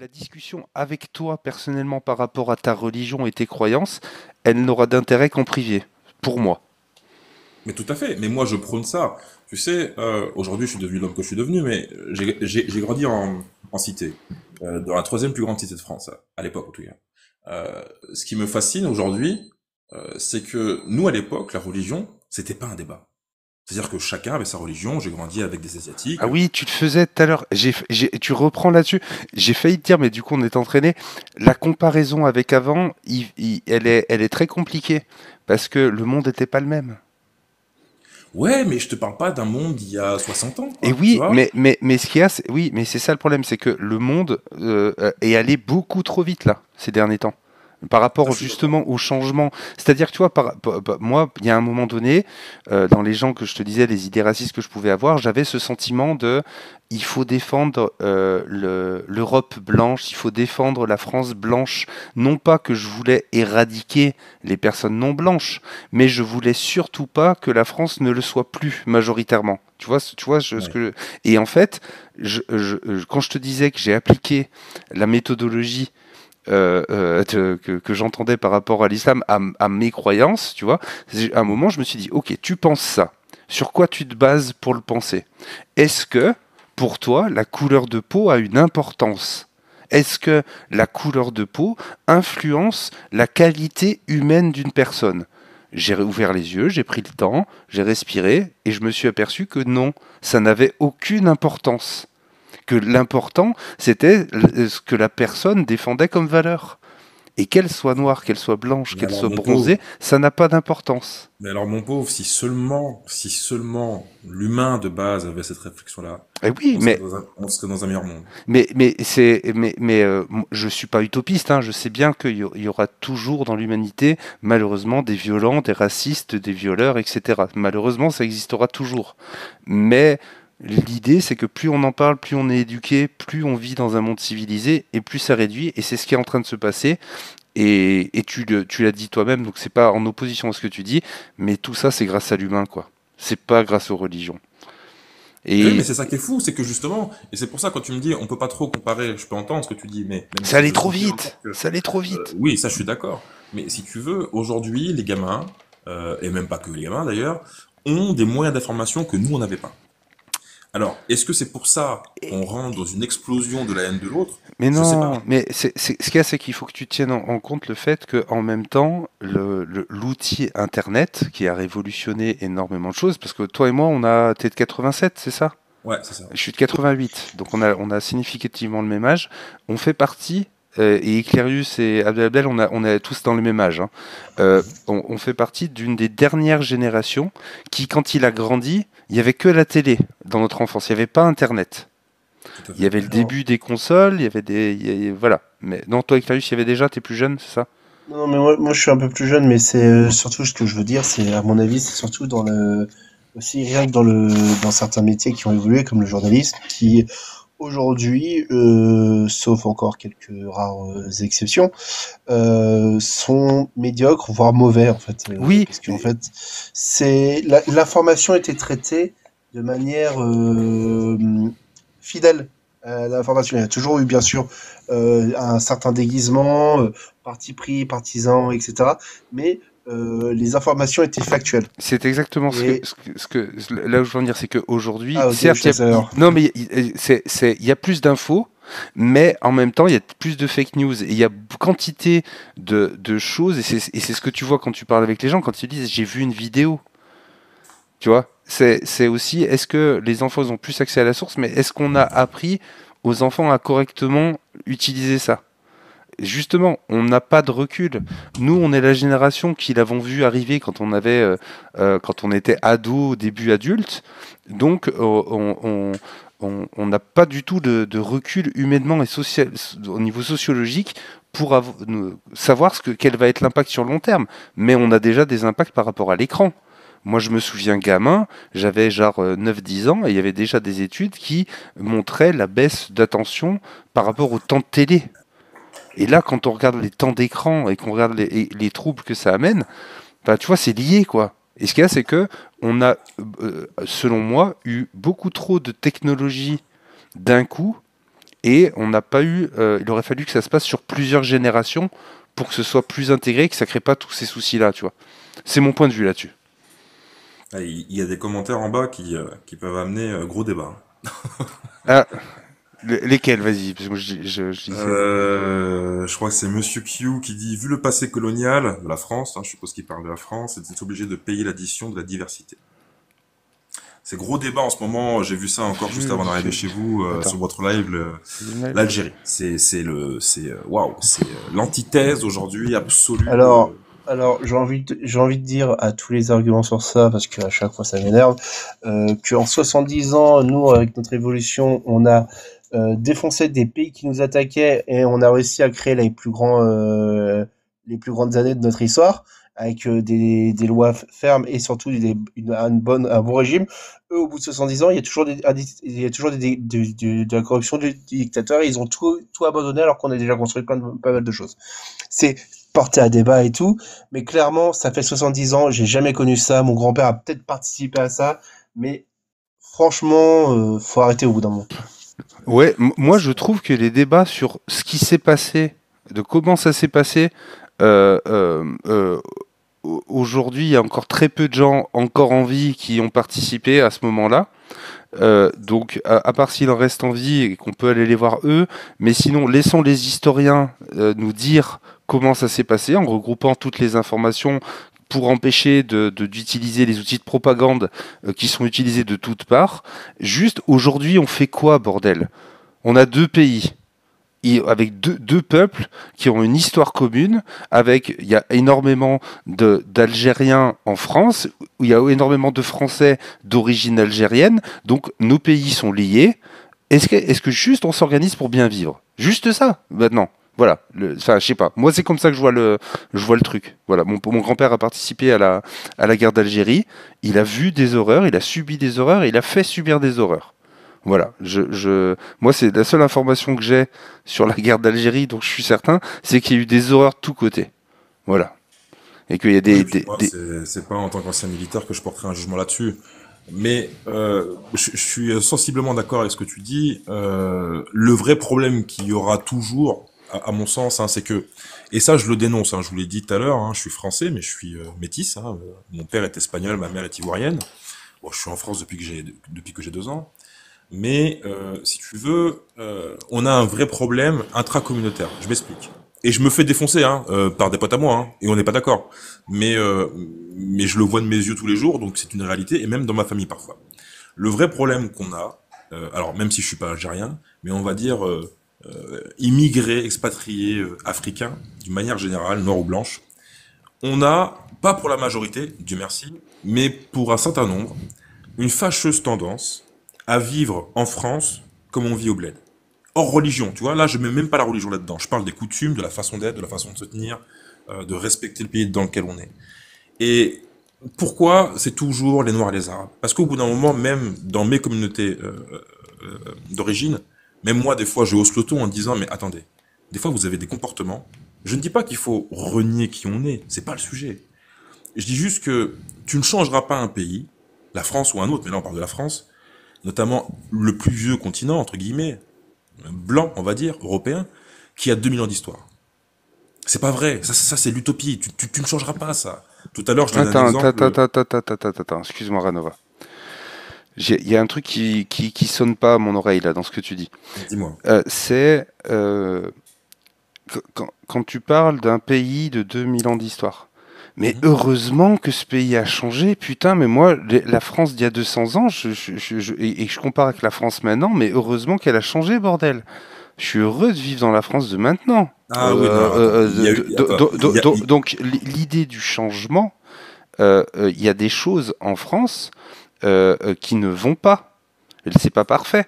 la discussion avec toi personnellement par rapport à ta religion et tes croyances, elle n'aura d'intérêt qu'en privé, pour moi. Mais tout à fait. Mais moi, je prône ça. Tu sais, aujourd'hui, je suis devenu l'homme que je suis devenu, mais j'ai grandi en cité, dans la troisième plus grande cité de France, à l'époque en tout cas. Ce qui me fascine aujourd'hui, c'est que nous, à l'époque, la religion, c'était pas un débat. C'est-à-dire que chacun avait sa religion. J'ai grandi avec des Ah Asiatiques. oui, tu le faisais tout à l'heure. Tu reprends là-dessus. J'ai failli te dire, mais du coup, on est entraîné. La comparaison avec avant, elle est très compliquée parce que le monde n'était pas le même. Ouais, mais je te parle pas d'un monde d'il y a 60 ans, Et quoi. Tu oui, vois? mais ce qu'il y a, oui, mais c'est ça le problème, c'est que le monde est allé beaucoup trop vite là ces derniers temps. Par Ça, rapport je suis d'accord. justement au changement. C'est-à-dire que tu vois, moi, il y a un moment donné, dans les gens que je te disais, les idées racistes que je pouvais avoir, j'avais ce sentiment de il faut défendre l'Europe blanche, il faut défendre la France blanche. Non pas que je voulais éradiquer les personnes non blanches, mais je voulais surtout pas que la France ne le soit plus majoritairement. Ce Ouais. que et en fait, quand je te disais que j'ai appliqué la méthodologie que j'entendais par rapport à l'islam, à mes croyances, tu vois, à un moment, je me suis dit, ok, tu penses ça. Sur quoi tu te bases pour le penser? Est-ce que, pour toi, la couleur de peau a une importance? Est-ce que la couleur de peau influence la qualité humaine d'une personne? J'ai ouvert les yeux, j'ai pris le temps, j'ai respiré et je me suis aperçu que non, ça n'avait aucune importance, que l'important, c'était ce que la personne défendait comme valeur. Et qu'elle soit noire, qu'elle soit blanche, Mais qu'elle alors, soit mon pauvre, bronzée, ça n'a pas d'importance. si seulement l'humain de base avait cette réflexion-là, Et oui, on serait dans un meilleur monde. je suis pas utopiste, hein, je sais bien qu'il y aura toujours dans l'humanité, malheureusement, des violents, des racistes, des violeurs, etc. Malheureusement, ça existera toujours. Mais l'idée, c'est que plus on en parle, plus on est éduqué, plus on vit dans un monde civilisé, et plus ça réduit, et c'est ce qui est en train de se passer. Et tu l'as dit toi-même, donc c'est pas en opposition à ce que tu dis, mais tout ça c'est grâce à l'humain, quoi. C'est pas grâce aux religions. Mais oui, mais Et c'est ça qui est fou, c'est que justement, et c'est pour ça quand tu me dis on peut pas trop comparer, je peux entendre ce que tu dis, mais même ça si allait je trop soutiens encore vite, que ça allait trop vite. oui, ça je suis d'accord. Mais si tu veux, aujourd'hui, les gamins, et même pas que les gamins d'ailleurs, ont des moyens d'information que nous on n'avait pas. Alors, est-ce que c'est pour ça qu'on rentre dans une explosion de la haine de l'autre? Mais Je sais non, pas. mais ce qu'il y a, c'est qu'il faut que tu tiennes en compte le fait qu'en même temps, l'outil Internet, qui a révolutionné énormément de choses, parce que toi et moi, t'es de 87, c'est ça? Ouais, c'est ça. Je suis de 88, donc on a significativement le même âge. On fait partie, et Eclairius et Abdelabdel, on est tous dans le même âge, hein. On fait partie d'une des dernières générations qui, quand il a grandi, il n'y avait que la télé dans notre enfance, il n'y avait pas Internet. Tout à Il y fait. avait le Non, début des consoles, il y avait voilà. Mais non, toi, Eclairius, il y avait déjà, t'es plus jeune, c'est ça? non, mais moi je suis un peu plus jeune, mais c'est surtout ce que je veux dire, c'est à mon avis, c'est surtout dans le aussi rien que dans certains métiers qui ont évolué, comme le journalisme, qui aujourd'hui, sauf encore quelques rares exceptions, sont médiocres, voire mauvais en fait, Oui, parce qu'en fait, l'information était traitée de manière fidèle à l'information. Il y a toujours eu bien sûr un certain déguisement, parti pris, partisan, etc. Mais les informations étaient factuelles. c'est exactement Et là où je veux en dire, c'est qu'aujourd'hui, ah ok, je certes, te laisse alors. non, mais il y a plus d'infos, mais en même temps, il y a plus de fake news. Et il y a quantité de choses, et c'est ce que tu vois quand tu parles avec les gens, quand ils disent j'ai vu une vidéo, tu vois. C'est aussi, est-ce que les enfants ils ont plus accès à la source, mais est-ce qu'on a appris aux enfants à correctement utiliser ça? Justement, on n'a pas de recul. Nous, on est la génération qui l'avons vu arriver quand on était ado, début adulte. Donc, on n'a pas du tout de recul humainement et au niveau sociologique pour savoir quel va être l'impact sur le long terme. Mais on a déjà des impacts par rapport à l'écran. Moi, je me souviens gamin, j'avais genre 9-10 ans et il y avait déjà des études qui montraient la baisse d'attention par rapport au temps de télé. Et là, quand on regarde les temps d'écran et qu'on regarde les troubles que ça amène, bah, tu vois, c'est lié, quoi. Et ce qu'il y a, c'est que on a, selon moi, eu beaucoup trop de technologies d'un coup, et on n'a pas eu. Il aurait fallu que ça se passe sur plusieurs générations pour que ce soit plus intégré, que ça crée pas tous ces soucis-là, tu vois. C'est mon point de vue là-dessus. Ah, il y a des commentaires en bas qui peuvent amener gros débat. Ah, lesquels, vas-y, parce que moi, je disais. Je crois que c'est Monsieur Q qui dit, vu le passé colonial de la France, je suppose qu'il parle de la France, c'est obligé de payer l'addition de la diversité. C'est gros débat en ce moment. J'ai vu ça encore juste avant d'arriver chez vous sur votre live. L'Algérie, waouh, c'est l'antithèse aujourd'hui absolue. Alors, j'ai envie de dire à tous les arguments sur ça, parce qu'à chaque fois ça m'énerve, qu'en 70 ans, nous, avec notre évolution, on a défoncé des pays qui nous attaquaient et on a réussi à créer les plus grandes années de notre histoire, avec des lois fermes et surtout un bon régime. Eux, au bout de 70 ans, il y a toujours de la corruption des dictateurs et ils ont tout abandonné alors qu'on a déjà construit pas mal de choses. C'est porté à débat et tout, mais clairement, ça fait 70 ans, j'ai jamais connu ça. Mon grand-père a peut-être participé à ça, mais franchement, faut arrêter au bout d'un moment. Ouais, moi je trouve que les débats sur ce qui s'est passé, de comment ça s'est passé, euh, euh, euh, aujourd'hui il y a encore très peu de gens encore en vie qui ont participé à ce moment-là. Donc à part s'il en reste en vie et qu'on peut aller les voir eux, mais sinon laissons les historiens nous dire comment ça s'est passé en regroupant toutes les informations pour empêcher d'utiliser les outils de propagande qui sont utilisés de toutes parts. Juste aujourd'hui on fait quoi, bordel? On a deux pays avec deux peuples qui ont une histoire commune, il y a énormément d'Algériens en France, où il y a énormément de Français d'origine algérienne, donc nos pays sont liés. Est-ce que juste on s'organise pour bien vivre? Juste ça, maintenant. Voilà, enfin, je sais pas. Moi, c'est comme ça que je vois le truc. Voilà, mon grand-père a participé à la guerre d'Algérie. Il a vu des horreurs, il a subi des horreurs, et il a fait subir des horreurs. Voilà, moi c'est la seule information que j'ai sur la guerre d'Algérie, donc je suis certain, c'est qu'il y a eu des horreurs de tous côtés. Voilà. Et qu'il y a Moi, c'est pas en tant qu'ancien militaire que je porterai un jugement là-dessus. Mais je suis sensiblement d'accord avec ce que tu dis. Le vrai problème qu'il y aura toujours, à mon sens, c'est que, et ça je le dénonce, je vous l'ai dit tout à l'heure, je suis français, mais je suis métis. Mon père est espagnol, ma mère est ivoirienne. Bon, je suis en France depuis que j'ai 2 ans. Mais si tu veux, on a un vrai problème intracommunautaire. Je m'explique. Et je me fais défoncer par des potes à moi, et on n'est pas d'accord. Mais je le vois de mes yeux tous les jours, donc c'est une réalité, et même dans ma famille parfois. Le vrai problème qu'on a, alors même si je suis pas algérien, mais on va dire immigrés, expatriés, africains, d'une manière générale, noir ou blanche, on a, pas pour la majorité, Dieu merci, mais pour un certain nombre, une fâcheuse tendance à vivre en France comme on vit au bled. Hors religion, tu vois, là je mets même pas la religion là-dedans. Je parle des coutumes, de la façon d'être, de la façon de se tenir, de respecter le pays dans lequel on est. Et pourquoi c'est toujours les Noirs et les Arabes? Parce qu'au bout d'un moment, même dans mes communautés d'origine, même moi des fois je hausse le ton en disant mais attendez, des fois vous avez des comportements. Je ne dis pas qu'il faut renier qui on est, c'est pas le sujet. Je dis juste que tu ne changeras pas un pays, la France ou un autre, mais là on parle de la France, notamment le plus vieux continent, entre guillemets, blanc, on va dire, européen, qui a 2000 ans d'histoire. C'est pas vrai, ça c'est l'utopie, tu ne changeras pas ça. Tout à l'heure, je te donne un exemple. Attends, excuse-moi, Ranova. Il y a un truc qui sonne pas à mon oreille là dans ce que tu dis. Dis-moi. Quand tu parles d'un pays de 2000 ans d'histoire. Mais heureusement que ce pays a changé, putain, mais moi, la France d'il y a 200 ans, et je compare avec la France maintenant, mais heureusement qu'elle a changé, bordel. Je suis heureux de vivre dans la France de maintenant. Ah oui, non, Donc, l'idée du changement, il y a des choses en France qui ne vont pas. C'est pas parfait.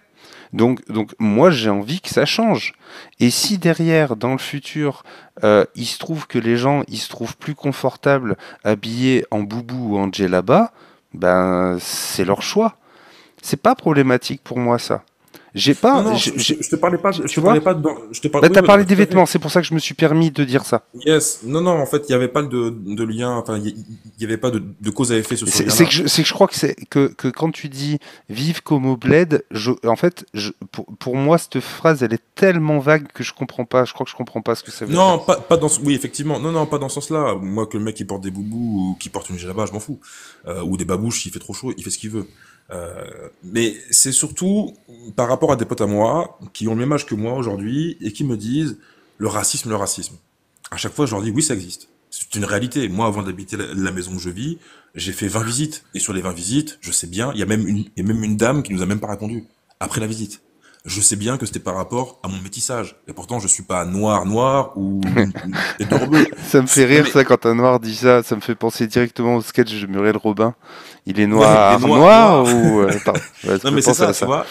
Donc moi j'ai envie que ça change. Et si derrière, dans le futur, il se trouve que les gens ils se trouvent plus confortables habillés en boubou ou en djellaba, ben c'est leur choix. C'est pas problématique pour moi ça. J'ai Non, pas, non, je te parlais pas, tu je te vois? parlais pas de, je te Bah, parlais, t'as oui, non, parlé mais des tout à fait. vêtements, c'est pour ça que je me suis permis de dire ça. Yes, non, non, en fait, il n'y avait pas de lien, enfin, il y avait pas de cause à effet sur ce C'est lien-là. c'est que je crois que que quand tu dis vive comme au bled, en fait, pour moi, cette phrase, elle est tellement vague que je comprends pas. Je crois que je comprends pas ce que ça veut dire. Non, pas dans oui, effectivement, non, non, pas dans ce sens-là. Moi, que le mec, il porte des boubous ou qu'il porte une djellaba, je m'en fous. Ou des babouches, s'il fait trop chaud, il fait ce qu'il veut. Mais c'est surtout par rapport à des potes à moi, qui ont le même âge que moi aujourd'hui, et qui me disent, le racisme, le racisme. À chaque fois, je leur dis, oui, ça existe. C'est une réalité. Moi, avant d'habiter la maison où je vis, j'ai fait 20 visites. Et sur les 20 visites, je sais bien, il y a même une dame qui nous a même pas répondu. Après la visite. Je sais bien que c'était par rapport à mon métissage. Et pourtant, je suis pas noir ou une tête de rebeu. Ça me fait Non, rire mais, ça quand un noir dit ça. Ça me fait penser directement au sketch de Muriel Robin. Il est ouais, les noir, noirs, noir noirs. ou pardon. Ouais, ça Non, me fait mais c'est penser à ça, tu ça. vois.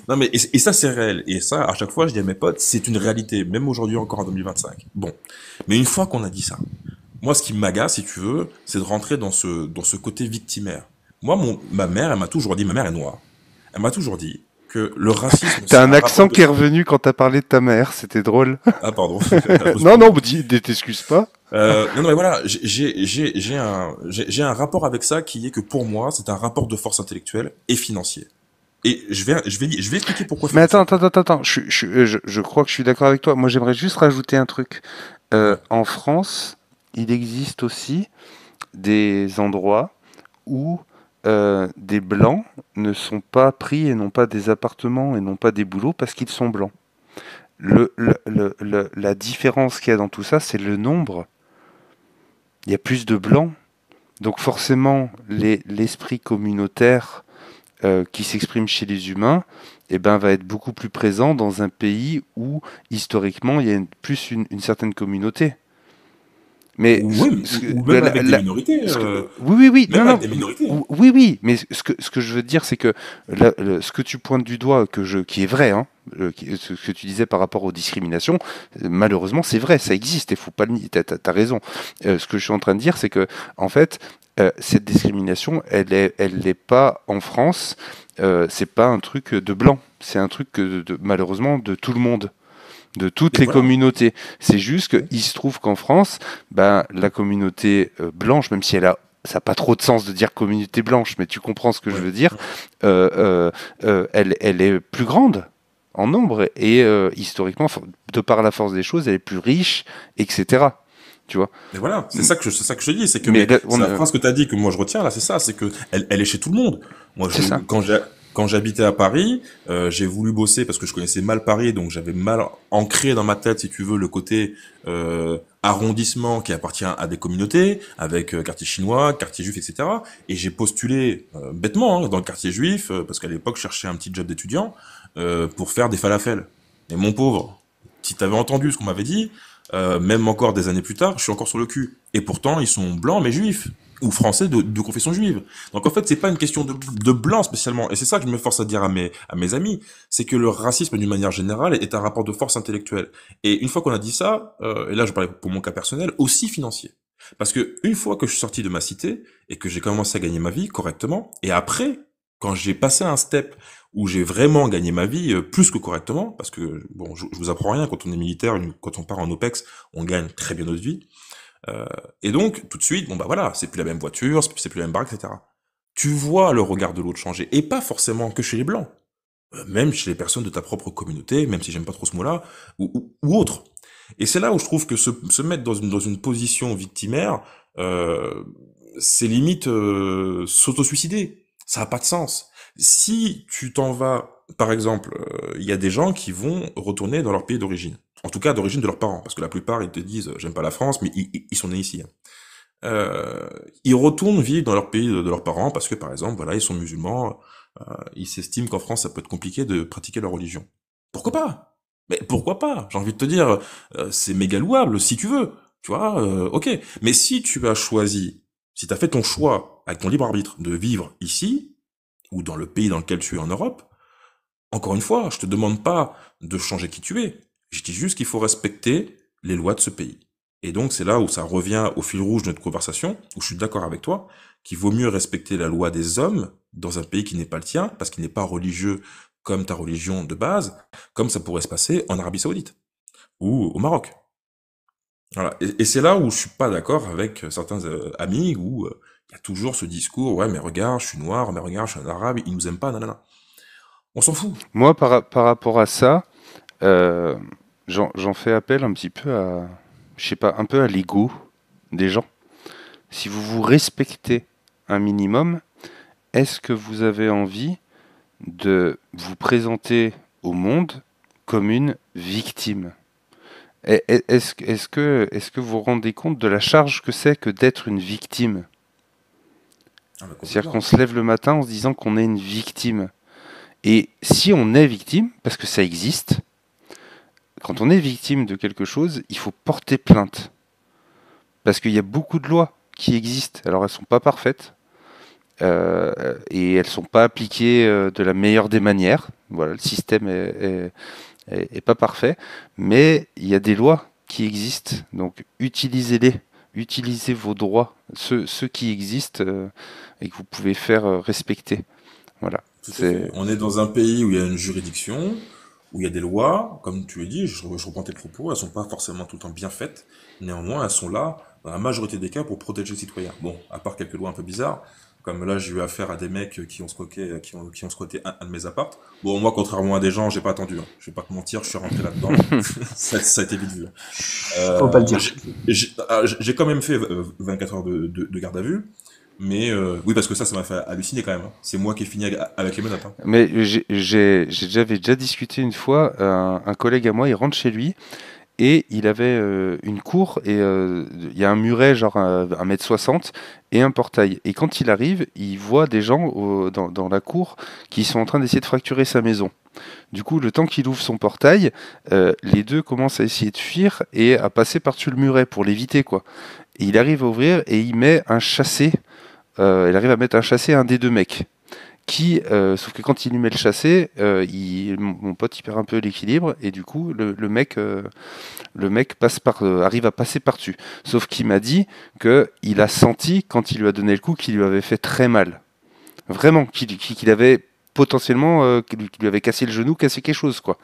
Non, mais, et ça, c'est réel. Et ça, à chaque fois, je dis à mes potes, c'est une réalité. Même aujourd'hui, encore en 2025. Bon. Mais une fois qu'on a dit ça, moi, ce qui m'agace, si tu veux, c'est de rentrer dans ce côté victimaire. Moi, ma mère, elle m'a toujours dit, ma mère est noire. Elle m'a toujours dit que le racisme, T'as c'est un un rapport accent de qui est force. revenu quand t'as parlé de ta mère. C'était drôle. Ah, pardon. Non, non, t'excuses pas. Non, non, mais voilà, j'ai un rapport avec ça qui est que pour moi, c'est un rapport de force intellectuelle et financier. Et je vais expliquer pourquoi Mais attends, financier. attends, attends, attends. Je crois que je suis d'accord avec toi. Moi, j'aimerais juste rajouter un truc. Ouais. En France, il existe aussi des endroits où des blancs ne sont pas pris et n'ont pas des appartements et n'ont pas des boulots parce qu'ils sont blancs. La différence qu'il y a dans tout ça, c'est le nombre. Il y a plus de blancs. Donc forcément, l'esprit communautaire qui s'exprime chez les humains eh ben, va être beaucoup plus présent dans un pays où, historiquement, il y a une certaine communauté. Mais Oui, ou même avec des minorités. oui, oui, oui, non, Même avec non, des minorités. Hein. oui, oui, mais ce que je veux dire, c'est que ce que tu pointes du doigt, qui est vrai, hein, ce que tu disais par rapport aux discriminations, malheureusement, c'est vrai, ça existe, il faut pas le nier, t'as raison. Ce que je suis en train de dire, c'est que, en fait, cette discrimination, elle est pas en France, c'est pas un truc de blanc, c'est un truc malheureusement de tout le monde de toutes Et les voilà. communautés. C'est juste qu'il se trouve qu'en France, ben, la communauté blanche, même si ça n'a pas trop de sens de dire communauté blanche, mais tu comprends ce que je Ouais. veux dire, elle est plus grande en nombre et historiquement, de par la force des choses, elle est plus riche, etc. Tu vois. Mais voilà, c'est ça que je te dis, c'est que Mais là, c'est la phrase que tu as dit que moi je retiens là, c'est ça, c'est que elle est chez tout le monde. Moi c'est ça. quand j'habitais à Paris, j'ai voulu bosser parce que je connaissais mal Paris, donc j'avais mal ancré dans ma tête, si tu veux, le côté arrondissement qui appartient à des communautés, avec quartier chinois, quartier juif, etc. Et j'ai postulé bêtement hein, dans le quartier juif parce qu'à l'époque je cherchais un petit job d'étudiant pour faire des falafels. Et mon pauvre, si t'avais entendu ce qu'on m'avait dit. Même encore des années plus tard, je suis encore sur le cul. Et pourtant, ils sont blancs mais juifs ou français de confession juive. Donc en fait, c'est pas une question de blanc spécialement. Et c'est ça que je me force à dire à mes amis, c'est que le racisme d'une manière générale est un rapport de force intellectuelle. Et une fois qu'on a dit ça, et là je parlais pour mon cas personnel, aussi financier. Parce que une fois que je suis sorti de ma cité et que j'ai commencé à gagner ma vie correctement, et après, quand j'ai passé un step où j'ai vraiment gagné ma vie plus que correctement, parce que bon, je vous apprends rien quand on est militaire, quand on part en OPEX, on gagne très bien notre vie. Et donc tout de suite, bon bah voilà, c'est plus la même voiture, c'est plus la même baraque, etc. Tu vois le regard de l'autre changer, et pas forcément que chez les blancs, même chez les personnes de ta propre communauté, même si j'aime pas trop ce mot-là, ou autre. Et c'est là où je trouve que se mettre dans une position victimaire, c'est limite s'auto-suicider. Ça a pas de sens. Si tu t'en vas, par exemple, il y a des gens qui vont retourner dans leur pays d'origine. En tout cas, d'origine de leurs parents, parce que la plupart, ils te disent, j'aime pas la France, mais ils sont nés ici. Hein. Ils retournent vivre dans leur pays de leurs parents, parce que, par exemple, voilà, ils sont musulmans, ils s'estiment qu'en France, ça peut être compliqué de pratiquer leur religion. Pourquoi pas? Mais pourquoi pas? J'ai envie de te dire, c'est méga louable, si tu veux. Tu vois, ok. Mais si tu as choisi, si tu as fait ton choix, avec ton libre arbitre, de vivre ici, ou dans le pays dans lequel tu es en Europe, encore une fois, je te demande pas de changer qui tu es. Je dis juste qu'il faut respecter les lois de ce pays. Et donc, c'est là où ça revient au fil rouge de notre conversation, où je suis d'accord avec toi, qu'il vaut mieux respecter la loi des hommes dans un pays qui n'est pas le tien, parce qu'il n'est pas religieux comme ta religion de base, comme ça pourrait se passer en Arabie Saoudite ou au Maroc. Voilà. Et c'est là où je suis pas d'accord avec certains amis où il y a toujours ce discours, ouais, mais regarde, je suis noir, mais regarde, je suis un arabe, ils nous aiment pas, nanana. On s'en fout. Moi, par rapport à ça, euh, j'en fais appel un petit peu à, je sais pas, un peu à l'ego des gens. Si vous vous respectez un minimum, est-ce que vous avez envie de vous présenter au monde comme une victime? Est-ce que vous vous rendez compte de la charge que c'est que d'être une victime? Ah, bah, C'est-à-dire qu'on complètement. se lève le matin en se disant qu'on est une victime. Et si on est victime, parce que ça existe, quand on est victime de quelque chose, il faut porter plainte. Parce qu'il y a beaucoup de lois qui existent. Alors elles sont pas parfaites et elles sont pas appliquées de la meilleure des manières. Voilà, le système est pas parfait, mais il y a des lois qui existent. Donc utilisez-les, utilisez vos droits, ceux qui existent et que vous pouvez faire respecter. Voilà. Tout à fait. C'est On est dans un pays où il y a une juridiction, où il y a des lois, comme tu l'as dit, je reprends tes propos, elles sont pas forcément tout le temps bien faites, néanmoins elles sont là, dans la majorité des cas, pour protéger les citoyens. Bon, à part quelques lois un peu bizarres, comme là j'ai eu affaire à des mecs qui ont squatté, qui ont squatté un de mes apparts. Bon, moi, contrairement à des gens, j'ai pas attendu, hein. Je vais pas te mentir, je suis rentré là-dedans, ça a été vite vu. Faut pas le Euh, dire. j'ai quand même fait 24 heures de garde à vue, mais oui, parce que ça m'a fait halluciner quand même, hein. C'est moi qui ai fini avec les menottes, hein. Mais j'avais déjà discuté une fois, un collègue à moi, il rentre chez lui et il avait une cour et il y a un muret genre 1,60 m et un portail. Et quand il arrive, il voit des gens dans la cour qui sont en train d'essayer de fracturer sa maison. Du coup, le temps qu'il ouvre son portail, les deux commencent à essayer de fuir et à passer par-dessus le muret pour l'éviter, quoi. Et il arrive à ouvrir et il met un chassé, il arrive à mettre un chassé à un des deux mecs sauf que quand il lui met le chassé, mon pote il perd un peu l'équilibre et du coup le mec arrive à passer par-dessus. Sauf qu'il m'a dit que il a senti quand il lui a donné le coup qu'il lui avait fait très mal, vraiment, qu'il avait potentiellement qu'il lui avait cassé le genou, cassé quelque chose quoi.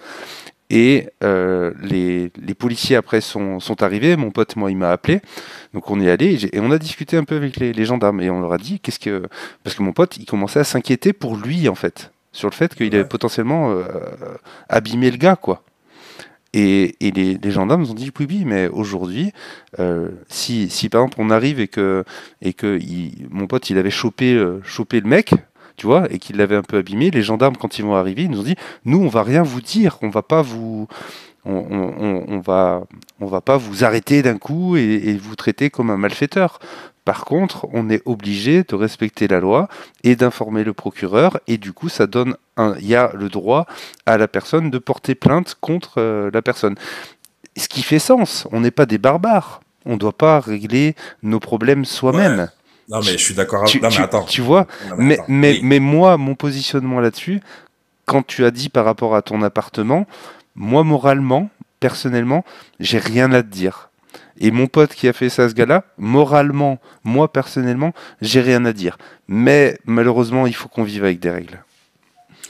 Et les policiers après sont arrivés, mon pote moi il m'a appelé, donc on est allé et on a discuté un peu avec les gendarmes et on leur a dit parce que mon pote il commençait à s'inquiéter pour lui en fait, sur le fait qu'il avait Ouais. potentiellement abîmé le gars quoi. Et les gendarmes nous ont dit oui, oui, mais aujourd'hui, si par exemple on arrive et que mon pote il avait chopé le mec, tu vois, et qu'il l'avait un peu abîmé, les gendarmes quand ils vont arriver, ils nous ont dit nous on va rien vous dire, on va pas vous on va pas vous arrêter d'un coup et vous traiter comme un malfaiteur. Par contre, on est obligé de respecter la loi et d'informer le procureur et du coup il y a le droit à la personne de porter plainte contre la personne. Ce qui fait sens, on n'est pas des barbares. On ne doit pas régler nos problèmes Ouais. soi-même. Non, mais Tu, je suis d'accord. Non, mais attends. tu vois, Non, mais attends. Oui. mais moi, mon positionnement là-dessus, quand tu as dit par rapport à ton appartement, moi, moralement, personnellement, j'ai rien à te dire. Et mon pote qui a fait ça, ce gars-là, moralement, moi, personnellement, j'ai rien à dire. Mais malheureusement, il faut qu'on vive avec des règles.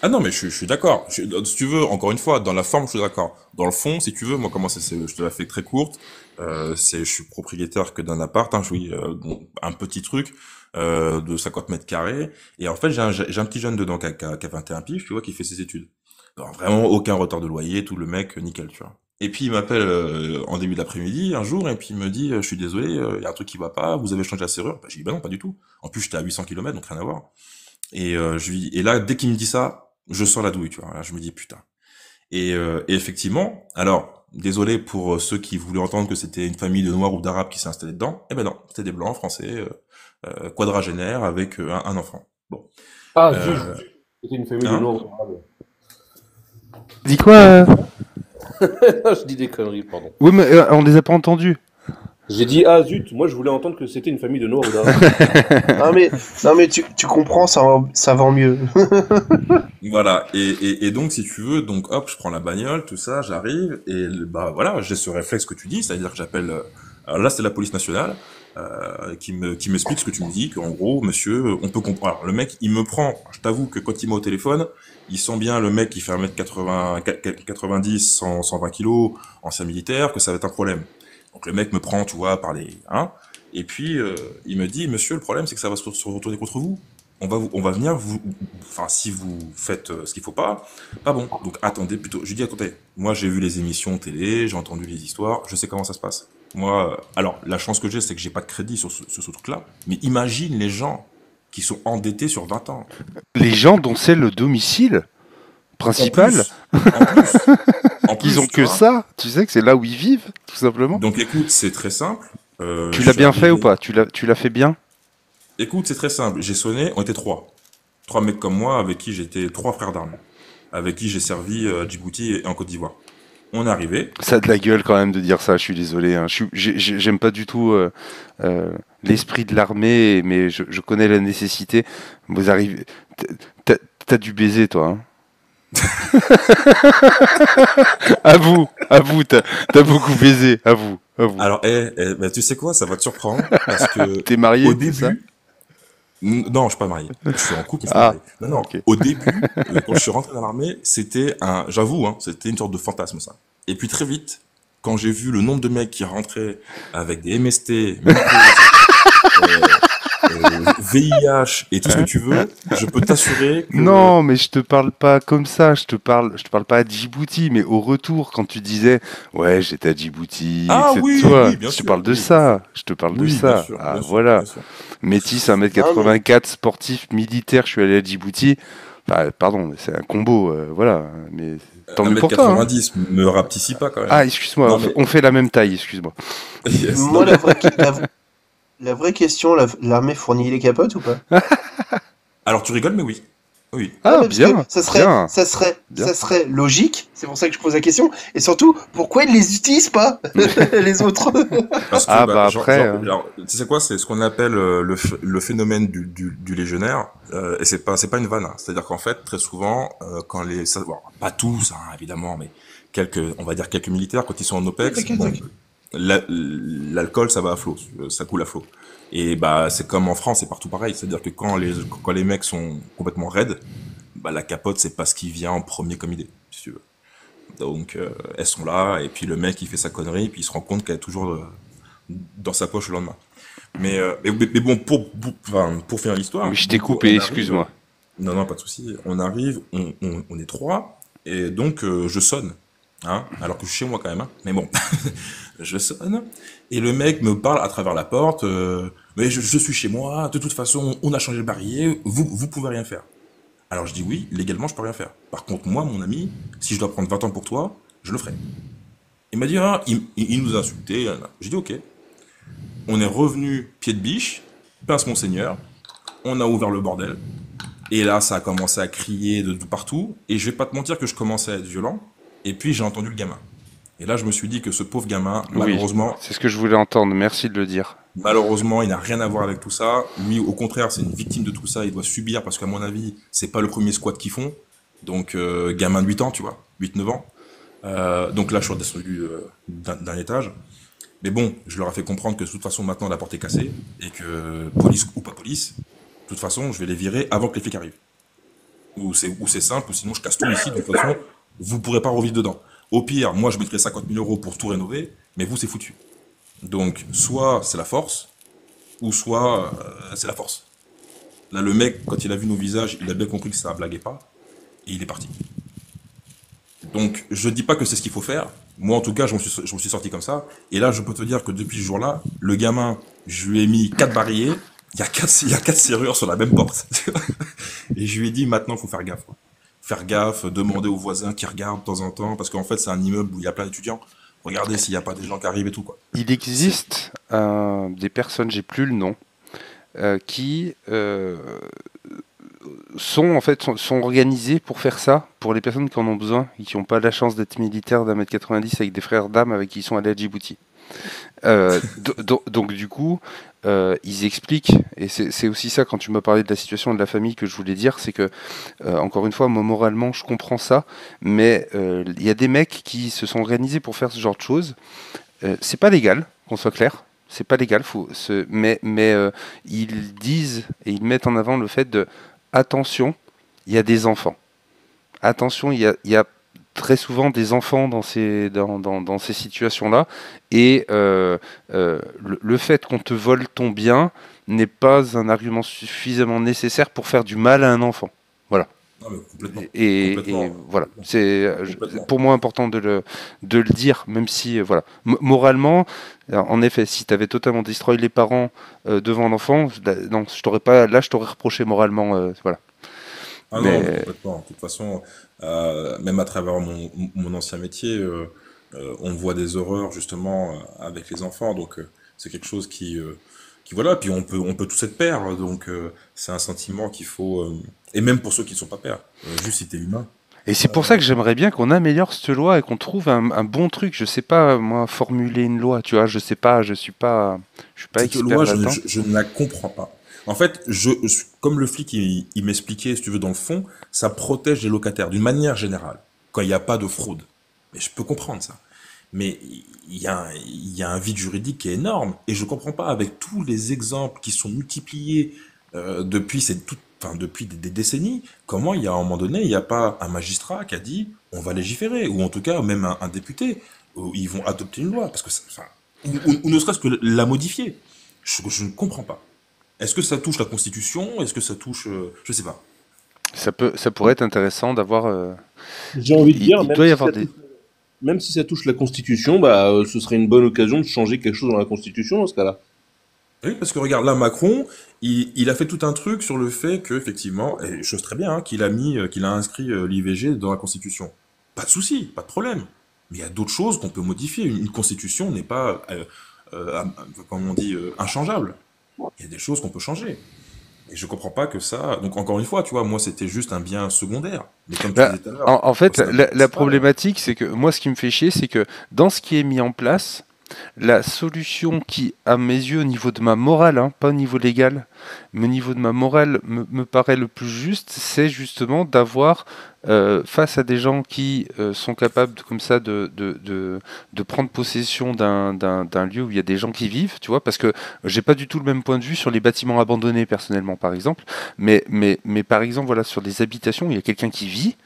Ah non, mais je suis d'accord. Si tu veux, encore une fois, dans la forme, je suis d'accord. Dans le fond, si tu veux, moi, comment ça, je te la fais très courte. Je suis propriétaire que d'un appart, hein, oui, bon, un petit truc de 50 mètres carrés. Et en fait, j'ai un petit jeune dedans qui a 21 piges, tu vois, qui fait ses études. Alors, vraiment aucun retard de loyer, tout le mec, nickel, tu vois. Et puis il m'appelle en début d'après-midi un jour et puis il me dit je suis désolé, il y a un truc qui va pas, vous avez changé la serrure. Bah, j'ai dit bah non, pas du tout. En plus j'étais à 800 km donc rien à voir. Et là dès qu'il me dit ça, je sens la douille, tu vois. Là, je me dis putain. Et effectivement, alors désolé pour ceux qui voulaient entendre que c'était une famille de noirs ou d'arabes qui s'est installée dedans. Eh ben non, c'était des blancs français quadragénaires avec un enfant. Bon. Ah, zut, Euh, c'était une famille de hein noirs. Dis quoi Je dis des conneries, pardon. Oui, mais on les a pas entendus. J'ai dit ah zut, moi je voulais entendre que c'était une famille de noirs ou d'arabes. Non mais tu comprends, ça va mieux. Voilà, et donc si tu veux, donc hop, je prends la bagnole, tout ça, j'arrive, et bah voilà, j'ai ce réflexe que tu dis, c'est-à-dire que j'appelle Alors là, c'était la police nationale qui m'explique ce que tu me dis, qu'en gros, monsieur, on peut comprendre. Alors, le mec, il me prend, je t'avoue que quand il m'a au téléphone, il sent bien le mec qui fait 1m80, 90, 120 kilos, ancien militaire, que ça va être un problème. Donc le mec me prend, tu vois, par les... Hein, et puis, il me dit, monsieur, le problème, c'est que ça va se retourner contre vous. On va venir, enfin, si vous faites ce qu'il faut pas bon. Donc attendez plutôt. Je lui dis, attendez, moi j'ai vu les émissions télé, j'ai entendu les histoires, je sais comment ça se passe. Moi, alors, la chance que j'ai, c'est que j'ai pas de crédit sur ce truc-là. Mais imagine les gens qui sont endettés sur 20 ans. Les gens dont c'est le domicile En principal, plus, en plus, en plus, ils ont tu que vois. ça. Tu sais que c'est là où ils vivent, tout simplement. Donc écoute, c'est très simple. Tu Je l'as suis bien fait ou arrivé. pas? Tu l'as fait bien? Écoute, c'est très simple. J'ai sonné, on était trois. Trois mecs comme moi, avec qui j'étais trois frères d'armes. Avec qui j'ai servi à Djibouti et en Côte d'Ivoire. On est arrivé. Ça a de la gueule quand même de dire ça, je suis désolé. Hein. J'aime pas du tout l'esprit de l'armée, mais je connais la nécessité. Vous arrivez. T'as dû baiser, toi. Hein. Avoue, t'as beaucoup baisé, avoue. Alors, bah, tu sais quoi, ça va te surprendre. Parce que T'es marié, au c'est ça? début, non, je suis pas marié. Je suis en couple, mais je suis pas Ah, marié. Non, non. ok. Au début, quand je suis rentré dans l'armée, c'était j'avoue, hein, c'était une sorte de fantasme, ça. Et puis très vite, quand j'ai vu le nombre de mecs qui rentraient avec des MST, VIH et tout ce que Hein? tu veux, je peux t'assurer que... Non, mais je te parle pas comme ça. Je te parle pas à Djibouti, mais au retour, quand tu disais, ouais, j'étais à Djibouti, Ah etc. oui, Toi, oui, bien je te sûr, parle de oui, bien sûr. ça. Je te parle de Oui, bien ça. sûr, Ah, bien sûr, voilà. bien sûr. Métis Non, mais 1m84, sportif, militaire, je suis allé à Djibouti. Bah, pardon, mais c'est un combo, voilà. Mais tant mieux pour toi. Hein. 1m90, me rapetissis pas quand Ah, même. excuse-moi, Non mais, on fait la même taille, excuse-moi. yes, non moi, mais, la vraie question, l'armée fournit les capotes ou pas? alors tu rigoles, mais oui. Oui. Non, Ah, mais parce que bien, bien, bien. ça serait logique, c'est pour ça que je pose la question, et surtout, pourquoi ils les utilisent pas, les autres? Parce que, Ah, bah, bah après, alors, tu sais quoi, c'est ce qu'on appelle le phénomène du légionnaire, et c'est pas une vanne, hein. C'est-à-dire qu'en fait, très souvent, quand bon, pas tous, hein, évidemment, mais on va dire quelques militaires, quand ils sont en OPEX, T'inquiète, bon, t'inquiète. l'alcool, ça va à flot, ça coule à flot. Et bah, c'est comme en France, c'est partout pareil. C'est-à-dire que quand les mecs sont complètement raides, bah, la capote, c'est pas ce qui vient en premier comme idée, si tu veux. Donc, elles sont là, et puis le mec, il fait sa connerie, puis il se rend compte qu'elle est toujours dans sa poche le lendemain. Mais bon, enfin, pour finir l'histoire, mais je t'ai donc coupé, on arrive. excuse-moi. Non, non, pas de souci. On arrive, on est trois, et donc je sonne. Hein, alors que je suis chez moi quand même, hein. Mais bon, je sonne, et le mec me parle à travers la porte, mais je suis chez moi, de toute façon, on a changé le barillet, vous pouvez rien faire. Alors je dis oui, légalement je peux rien faire. Par contre, moi, mon ami, si je dois prendre 20 ans pour toi, je le ferai. Il m'a dit, ah, il nous a insultés. J'ai dit ok. On est revenu pied de biche, pince monseigneur, on a ouvert le bordel, et là ça a commencé à crier de partout, et je vais pas te mentir que je commençais à être violent, et puis j'ai entendu le gamin. Et là je me suis dit que ce pauvre gamin, Oui, c'est ce que je voulais entendre, merci de le dire. malheureusement, il n'a rien à voir avec tout ça. Lui, au contraire, c'est une victime de tout ça. Il doit subir parce qu'à mon avis, c'est pas le premier squat qu'ils font. Donc, gamin de 8 ans, tu vois, 8-9 ans. Donc là, je suis redescendu d'un étage. Mais bon, je leur ai fait comprendre que de toute façon, maintenant, la porte est cassée. Et que, police ou pas police, de toute façon, je vais les virer avant que les flics arrivent. Ou c'est simple, ou sinon je casse tout ici. De toute façon, vous pourrez pas revivre dedans. Au pire, moi, je mettrai 50 000 euros pour tout rénover. Mais vous, c'est foutu. Donc, soit c'est la force, ou soit c'est la force. Là, le mec, quand il a vu nos visages, il a bien compris que ça blaguait pas, et il est parti. Donc, je dis pas que c'est ce qu'il faut faire. Moi, en tout cas, je me suis sorti comme ça. Et là, je peux te dire que depuis ce jour-là, le gamin, je lui ai mis 4 barillet. Il y a 4 serrures sur la même porte. Et je lui ai dit, maintenant, il faut faire gaffe, quoi. Faire gaffe, demander aux voisins qui regardent de temps en temps, parce qu'en fait, c'est un immeuble où il y a plein d'étudiants. Regardez s'il n'y a pas des gens qui arrivent et tout, quoi. Il existe des personnes, j'ai plus le nom, qui sont organisées pour faire ça, pour les personnes qui en ont besoin, et qui n'ont pas la chance d'être militaires d'1m90 avec des frères d'âme avec qui ils sont allés à Djibouti. Donc du coup, ils expliquent, et c'est aussi ça quand tu m'as parlé de la situation de la famille que je voulais dire, c'est que, encore une fois, moi moralement je comprends ça, mais il y a des mecs qui se sont organisés pour faire ce genre de choses. C'est pas légal, qu'on soit clair. C'est pas légal, mais ils disent et ils mettent en avant le fait de attention, il y a des enfants. Attention, il y a très souvent des enfants dans dans ces situations-là, et le fait qu'on te vole ton bien n'est pas un argument suffisamment nécessaire pour faire du mal à un enfant. Voilà. Non, mais complètement. Et Complètement. voilà, c'est Complètement. pour moi important de le dire, même si voilà, moralement, en effet, si tu avais totalement destroy les parents devant l'enfant, non, je t'aurais pas, là, je t'aurais reproché moralement, voilà. Ah non, mais Mais complètement. De toute façon, même à travers mon ancien métier, on voit des horreurs justement avec les enfants. Donc c'est quelque chose qui voilà. Puis on peut tous être pères. Donc c'est un sentiment qu'il faut. Et même pour ceux qui ne sont pas pères, juste si t'es humain. et c'est pour ça que j'aimerais bien qu'on améliore cette loi et qu'on trouve un bon truc. Je sais pas, moi, formuler une loi, tu vois, je sais pas, je suis pas Cette expert loi, là-dedans. je ne la comprends pas. En fait, comme le flic, il m'expliquait, si tu veux, dans le fond, ça protège les locataires d'une manière générale, quand il n'y a pas de fraude. Mais je peux comprendre ça. Mais il y a un vide juridique qui est énorme. Et je ne comprends pas, avec tous les exemples qui sont multipliés depuis des décennies, comment il y a à un moment donné, il n'y a pas un magistrat qui a dit on va légiférer, ou en tout cas même un député, où ils vont adopter une loi, parce que ou ne serait-ce que la modifier. Je ne comprends pas. Est-ce que ça touche la Constitution? Est-ce que ça touche... je sais pas. Ça pourrait être intéressant d'avoir. J'ai envie de dire, Il doit y avoir des. même si ça touche la Constitution, bah, ce serait une bonne occasion de changer quelque chose dans la Constitution dans ce cas-là. Oui, parce que regarde, là, Macron, il a fait tout un truc sur le fait que, effectivement, et chose très bien, hein, qu'il a inscrit l'IVG dans la Constitution. Pas de souci, pas de problème. Mais il y a d'autres choses qu'on peut modifier. Une Constitution n'est pas, comme on dit, inchangeable. Il y a des choses qu'on peut changer. Et je comprends pas que ça. Donc encore une fois, tu vois, moi c'était juste un bien secondaire. Mais comme tu Bah, disais tout à l'heure, en moi fait, ça m'intéresse la pas. problématique, c'est que moi, ce qui me fait chier, c'est que dans ce qui est mis en place, la solution qui, à mes yeux, au niveau de ma morale, hein, pas au niveau légal, mais au niveau de ma morale, me paraît le plus juste, c'est justement d'avoir, face à des gens qui sont capables comme ça de prendre possession d'un lieu où il y a des gens qui vivent, tu vois, parce que j'ai pas du tout le même point de vue sur les bâtiments abandonnés, personnellement, par exemple, mais par exemple, voilà, sur des habitations où il y a quelqu'un qui vit,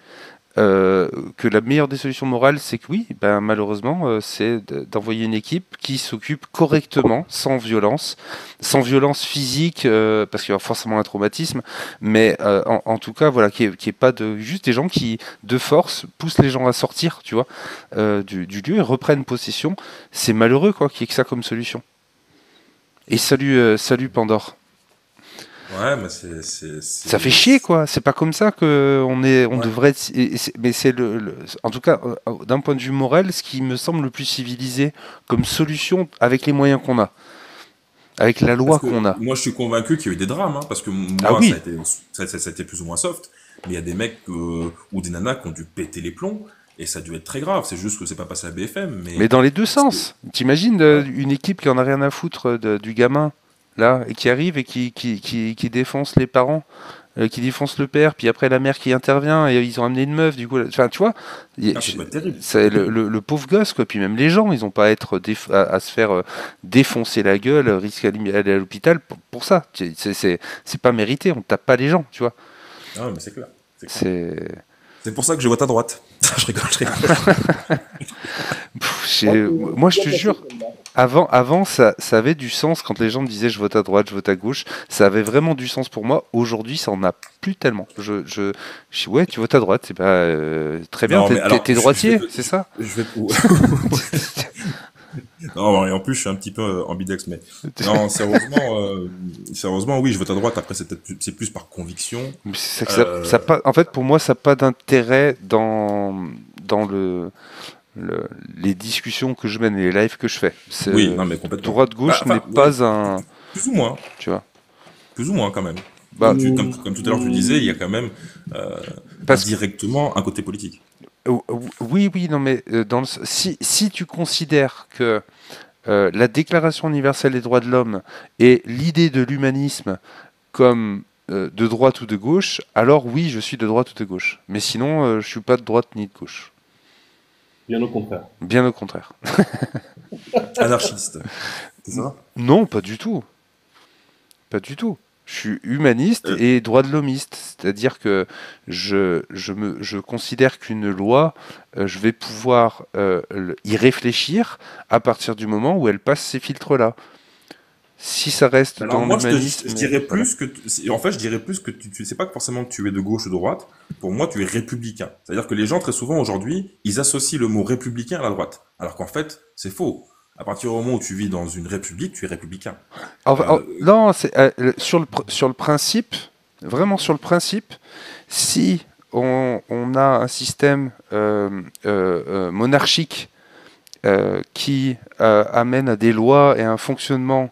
que la meilleure des solutions morales, c'est que oui, ben, malheureusement, c'est d'envoyer une équipe qui s'occupe correctement, sans violence physique, parce qu'il y aura forcément un traumatisme, mais en tout cas, voilà, qui est pas de juste des gens qui, de force, poussent les gens à sortir, tu vois, du lieu et reprennent possession. C'est malheureux, quoi, qu'il y ait que ça comme solution. Et salut Pandore. Ouais, mais Ça fait chier, quoi. C'est pas comme ça que on Ouais. devrait être. Mais c'est en tout cas, d'un point de vue moral, ce qui me semble le plus civilisé comme solution avec les moyens qu'on a, avec la Parce loi que qu'on a. moi je suis convaincu qu'il y a eu des drames, hein, parce que Ah moi oui, ça a été plus ou moins soft, mais il y a des mecs ou des nanas qui ont dû péter les plombs, et ça a dû être très grave. C'est juste que c'est pas passé à BFM, mais mais. dans les deux Parce que, sens. T'imagines ouais. une équipe qui en a rien à foutre du gamin là et qui arrive et qui défonce les parents. Qui défonce le père, puis après la mère qui intervient, et ils ont amené une meuf, du coup, enfin, tu vois, Ah, ça peut être terrible. c'est le pauvre gosse, quoi, puis même les gens, ils ont pas à être à se faire défoncer la gueule, risque aller à l'hôpital pour ça, c'est pas mérité, on tape pas les gens, tu vois, Ah, mais c'est clair. C'est clair. c'est... C'est pour ça que je vote à droite. Je rigole, je rigole. Moi, je te jure, avant ça avait du sens quand les gens me disaient je vote à droite, je vote à gauche. Ça avait vraiment du sens pour moi. Aujourd'hui, ça en a plus tellement. Je ouais, tu votes à droite, c'est pas très bien. Non, mais alors, T'es droitier, c'est ça? je vais Non, et en plus, je suis un petit peu ambidex, mais non, sérieusement, oui, je vote à droite. Après, c'est plus par conviction. C'est que Euh, en fait, pour moi, ça n'a pas d'intérêt dans les discussions que je mène et les lives que je fais. oui, non, mais complètement. Bah, Droite-gauche n'est enfin, ouais, pas un, plus tu vois. plus ou moins quand même. Bah, Comme tout à l'heure tu disais, il y a quand même euh, parce que indirectement un côté politique. oui, oui, non, mais si tu considères que la Déclaration universelle des droits de l'homme et l'idée de l'humanisme comme de droite ou de gauche, alors oui, je suis de droite ou de gauche. Mais sinon, je suis pas de droite ni de gauche. Bien au contraire. Bien au contraire. Anarchiste. C'est ça? Non, pas du tout. Pas du tout. Je suis humaniste Euh, et droit de l'homiste, c'est-à-dire que je considère qu'une loi, je vais pouvoir y réfléchir à partir du moment où elle passe ces filtres-là. Si ça reste Alors dans moi, je l'humanisme, dirais voilà. plus que, en fait, je dirais plus que tu sais pas forcément que tu es de gauche ou de droite. Pour moi, tu es républicain. C'est-à-dire que les gens, très souvent, aujourd'hui, ils associent le mot républicain à la droite. Alors qu'en fait, c'est faux. À partir du moment où tu vis dans une république, tu es républicain. Enfin, Euh, non, sur le principe, vraiment sur le principe, si on a un système monarchique qui amène à des lois et un fonctionnement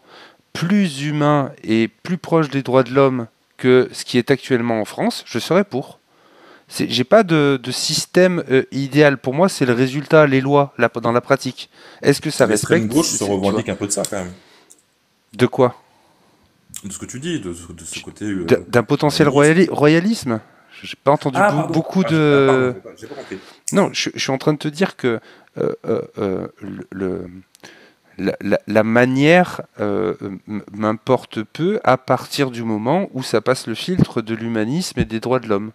plus humain et plus proche des droits de l'homme que ce qui est actuellement en France, je serais pour. J'ai pas de système idéal. Pour moi, c'est le résultat, les lois, dans la pratique. Est-ce que ça L'extrême respecte? gauche se Tu vois. revendique un peu de ça, quand même. De quoi? De ce que tu dis, de ce côté D'un potentiel humaniste. royalisme? J'ai pas entendu Ah, pardon. beaucoup Pardon, de... j'ai pas compris. Non, je suis en train de te dire que la manière m'importe peu à partir du moment où ça passe le filtre de l'humanisme et des droits de l'homme.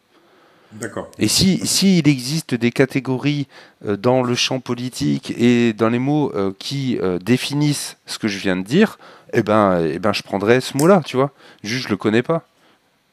D'accord. Et si il existe des catégories dans le champ politique et dans les mots qui définissent ce que je viens de dire, eh ben, je prendrais ce mot-là, tu vois. Juste, je le connais pas.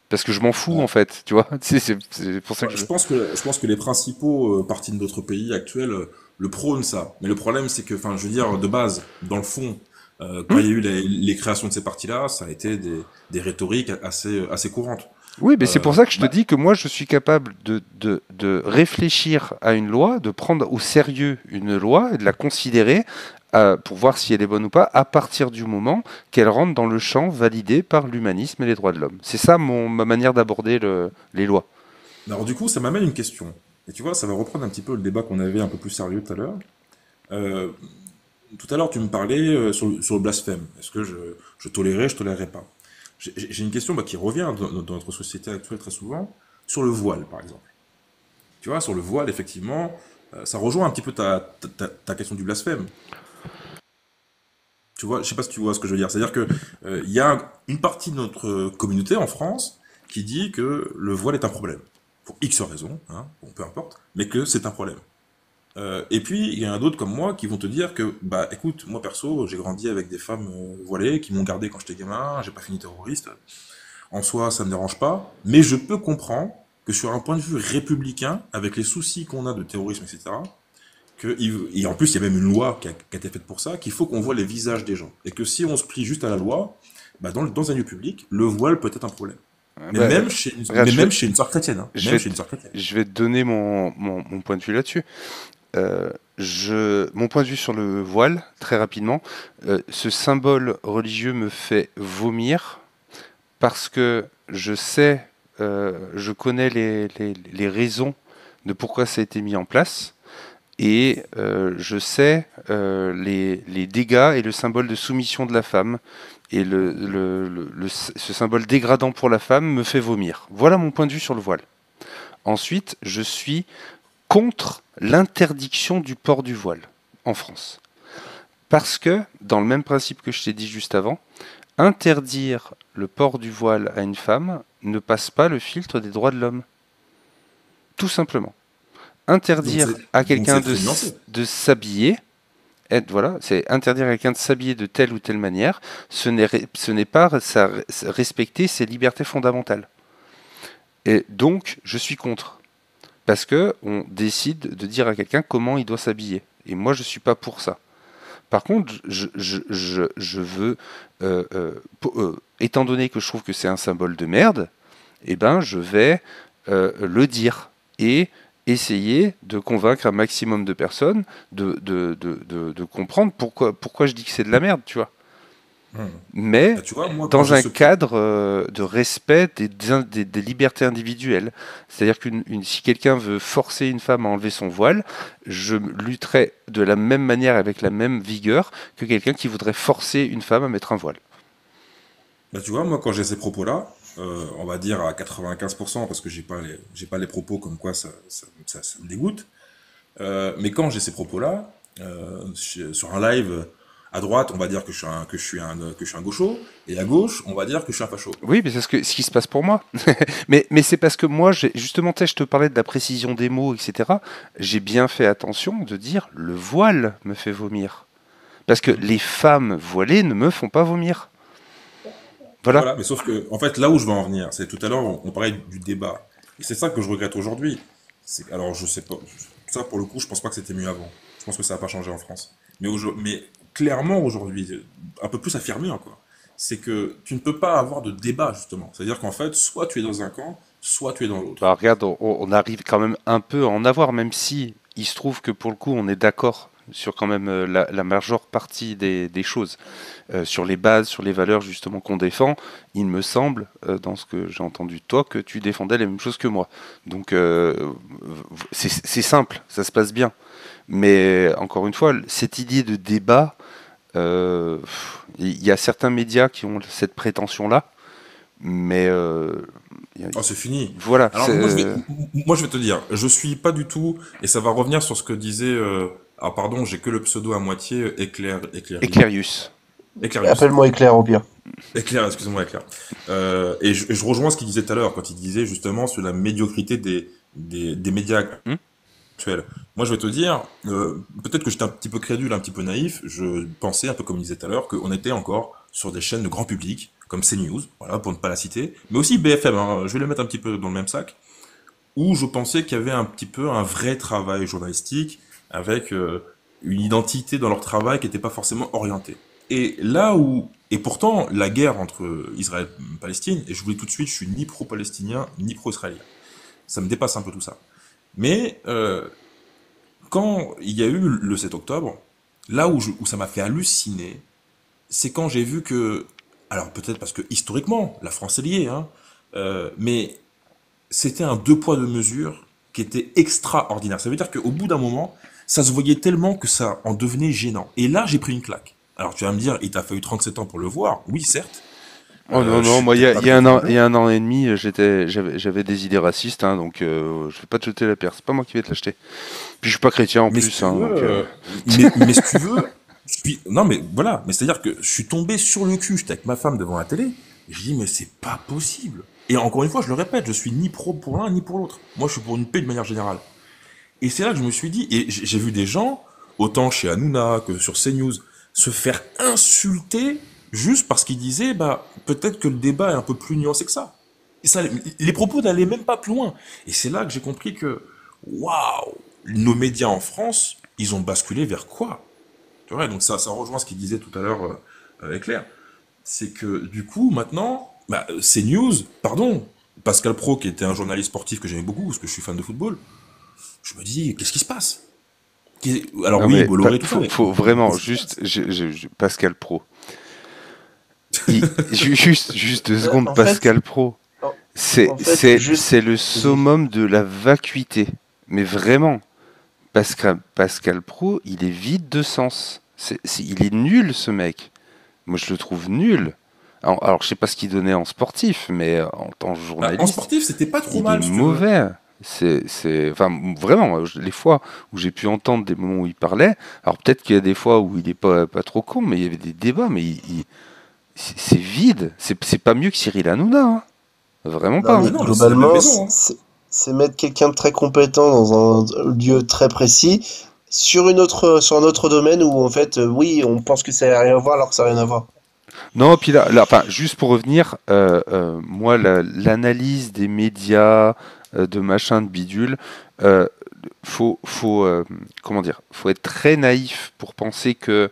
Parce que je m'en fous, en fait, tu vois. C'est pour ça Ouais, que je... je pense que les principaux partis de notre pays actuel le prônent ça. Mais le problème, c'est que, enfin, je veux dire, de base, dans le fond, quand Hmm. il y a eu les créations de ces partis-là, ça a été des rhétoriques assez courantes. Oui, mais c'est pour ça que je te Bah, dis que moi, je suis capable de réfléchir à une loi, de prendre au sérieux une loi et de la considérer pour voir si elle est bonne ou pas, à partir du moment qu'elle rentre dans le champ validé par l'humanisme et les droits de l'homme. C'est ça ma manière d'aborder les lois. alors du coup, ça m'amène une question. Et tu vois, ça va reprendre un petit peu le débat qu'on avait un peu plus sérieux tout à l'heure. Euh, Tout à l'heure, tu me parlais sur le blasphème. Est-ce que je tolérais, je tolérerais pas? J'ai une question bah, qui revient dans notre société actuelle très souvent, sur le voile, par exemple. Tu vois, sur le voile, effectivement, ça rejoint un petit peu ta question du blasphème. Tu vois, je sais pas si tu vois ce que je veux dire. C'est-à-dire que il y a une partie de notre communauté en France qui dit que le voile est un problème. Pour X raisons, hein, bon, peu importe, mais que c'est un problème. Et puis, il y en a d'autres comme moi qui vont te dire que, bah écoute, moi perso, j'ai grandi avec des femmes voilées qui m'ont gardé quand j'étais gamin, j'ai pas fini terroriste. En soi, ça me dérange pas, mais je peux comprendre que sur un point de vue républicain, avec les soucis qu'on a de terrorisme, etc., et en plus, il y a même une loi qui a été faite pour ça, qu'il faut qu'on voit les visages des gens. Et que si on se plie juste à la loi, bah dans un lieu public, le voile peut être un problème. Mais Bah, regarde, même chez une sœur chrétienne, hein. je Même vais chez te, une sœur chrétienne. je vais te donner mon point de vue là-dessus. Mon point de vue sur le voile, très rapidement, ce symbole religieux me fait vomir parce que je sais, je connais les raisons de pourquoi ça a été mis en place et je sais les dégâts et le symbole de soumission de la femme et ce symbole dégradant pour la femme me fait vomir. Voilà mon point de vue sur le voile. Ensuite, je suis contre l'interdiction du port du voile en France. Parce que, dans le même principe que je t'ai dit juste avant, interdire le port du voile à une femme ne passe pas le filtre des droits de l'homme. Tout simplement. Interdire à Donc quelqu'un c'est très nuancé. de s'habiller, voilà, c'est interdire à quelqu'un de s'habiller de telle ou telle manière, ce n'est pas respecter ses libertés fondamentales. Et donc, je suis contre. Parce que on décide de dire à quelqu'un comment il doit s'habiller. Et moi, je suis pas pour ça. Par contre, je veux, étant donné que je trouve que c'est un symbole de merde, eh ben, je vais le dire et essayer de convaincre un maximum de personnes de comprendre pourquoi je dis que c'est de la merde, tu vois. Mais Bah, tu vois, moi, quand dans j'ai un ce... cadre de respect des libertés individuelles. C'est-à-dire que si quelqu'un veut forcer une femme à enlever son voile, je lutterai de la même manière, avec la même vigueur, que quelqu'un qui voudrait forcer une femme à mettre un voile. Bah, tu vois, moi, quand j'ai ces propos-là, on va dire à 95%, parce que j'ai pas les propos comme quoi ça me dégoûte, mais quand j'ai ces propos-là, sur un live, à droite, on va dire que je suis un gaucho, et à gauche, on va dire que je suis un facho. Oui, mais c'est ce qui se passe pour moi. Mais c'est parce que moi, justement, je te parlais de la précision des mots, etc. J'ai bien fait attention de dire le voile me fait vomir. Parce que les femmes voilées ne me font pas vomir. Voilà. Voilà, mais sauf que, en fait, là où je veux en venir, c'est tout à l'heure, on parlait du débat. Et c'est ça que je regrette aujourd'hui. Alors, je sais pas, ça pour le coup, je pense pas que c'était mieux avant. Je pense que ça n'a pas changé en France. Mais clairement, aujourd'hui, un peu plus affirmé encore, c'est que tu ne peux pas avoir de débat, justement. C'est-à-dire qu'en fait, soit tu es dans un camp, soit tu es dans l'autre. Bah, regarde, on arrive quand même un peu à en avoir, même si il se trouve que pour le coup, on est d'accord sur quand même la majeure partie des choses. Sur les bases, sur les valeurs justement qu'on défend, il me semble, dans ce que j'ai entendu de toi, que tu défendais les mêmes choses que moi. Donc c'est simple, ça se passe bien. Mais encore une fois, cette idée de débat, il y a certains médias qui ont cette prétention-là, mais Oh, c'est fini. voilà. Alors, moi, je vais te dire, je suis pas du tout, et ça va revenir sur ce que disait, ah, pardon, j'ai que le pseudo à moitié, Éclairius. Éclairius. Appelle-moi Éclair au pire. Éclair, excuse-moi, Éclair. Et je rejoins ce qu'il disait tout à l'heure, quand il disait justement sur la médiocrité des médias actuels. Moi, je vais te dire, peut-être que j'étais un petit peu crédule, un petit peu naïf, je pensais, un peu comme il disait tout à l'heure, qu'on était encore sur des chaînes de grand public, comme CNews, voilà, pour ne pas la citer, mais aussi BFM, hein, je vais les mettre un petit peu dans le même sac, où je pensais qu'il y avait un petit peu un vrai travail journalistique, avec une identité dans leur travail qui n'était pas forcément orientée. Et là où... Et pourtant, la guerre entre Israël et Palestine, et je vous dis tout de suite, je suis ni pro-palestinien, ni pro-israélien. Ça me dépasse un peu tout ça. Mais quand il y a eu le 7 octobre, là où ça m'a fait halluciner, c'est quand j'ai vu que... Alors peut-être parce que historiquement, la France est liée, hein, mais c'était un deux poids deux mesures qui était extraordinaire. Ça veut dire qu'au bout d'un moment, ça se voyait tellement que ça en devenait gênant. Et là, j'ai pris une claque. Alors tu vas me dire, il t'a fallu 37 ans pour le voir. Oui, certes. Oh non, moi il y a un an et demi, j'avais des idées racistes, hein, donc je vais pas te jeter la pierre, c'est pas moi qui vais te l'acheter. Puis je suis pas chrétien en Mais plus. si tu Hein, veux, donc, mais si tu veux, non mais voilà, mais c'est-à-dire que je suis tombé sur le cul, j'étais avec ma femme devant la télé, et je dis mais c'est pas possible. Et encore une fois, je le répète, je suis ni pro pour l'un ni pour l'autre. Moi, je suis pour une paix de manière générale. Et c'est là que je me suis dit, et j'ai vu des gens, autant chez Hanouna que sur CNews, se faire insulter juste parce qu'ils disaient, bah, peut-être que le débat est un peu plus nuancé que ça. Et ça, les propos n'allaient même pas plus loin. Et c'est là que j'ai compris que, waouh, nos médias en France, ils ont basculé vers quoi? Tu vois, donc ça rejoint ce qu'il disait tout à l'heure avec Claire. C'est que, du coup, maintenant, bah, CNews, pardon, Pascal Pro, qui était un journaliste sportif que j'aimais beaucoup, parce que je suis fan de football, je me dis, qu'est-ce qui se passe? Alors non, oui, mais Bolloré, tout ça. faut vraiment, juste, Pascal Pro. Juste 2 secondes, En fait, Pascal Pro. en fait, juste- C'est le summum de la vacuité. Mais vraiment, Pascal Pro, il est vide de sens. Il est nul, ce mec. Moi, je le trouve nul. Alors je sais pas ce qu'il donnait en sportif, mais en tant que Bah, en journaliste, sportif, c'était pas trop il mal, est si tu veux. mauvais. Enfin, vraiment, les fois où j'ai pu entendre des moments où il parlait, alors peut-être qu'il y a des fois où il est pas trop con, mais il y avait des débats, mais c'est vide. C'est pas mieux que Cyril Hanouna, hein. Vraiment pas. Non, mais Hein. non, mais c'est la même globalement, maison, hein. c'est mettre quelqu'un de très compétent dans un lieu très précis sur sur un autre domaine où, en fait, oui, on pense que ça n'a rien à voir alors que ça n'a rien à voir. Non, puis là, enfin, juste pour revenir, moi, l'analyse des médias, de machin, de bidule, euh, comment dire, faut être très naïf pour penser que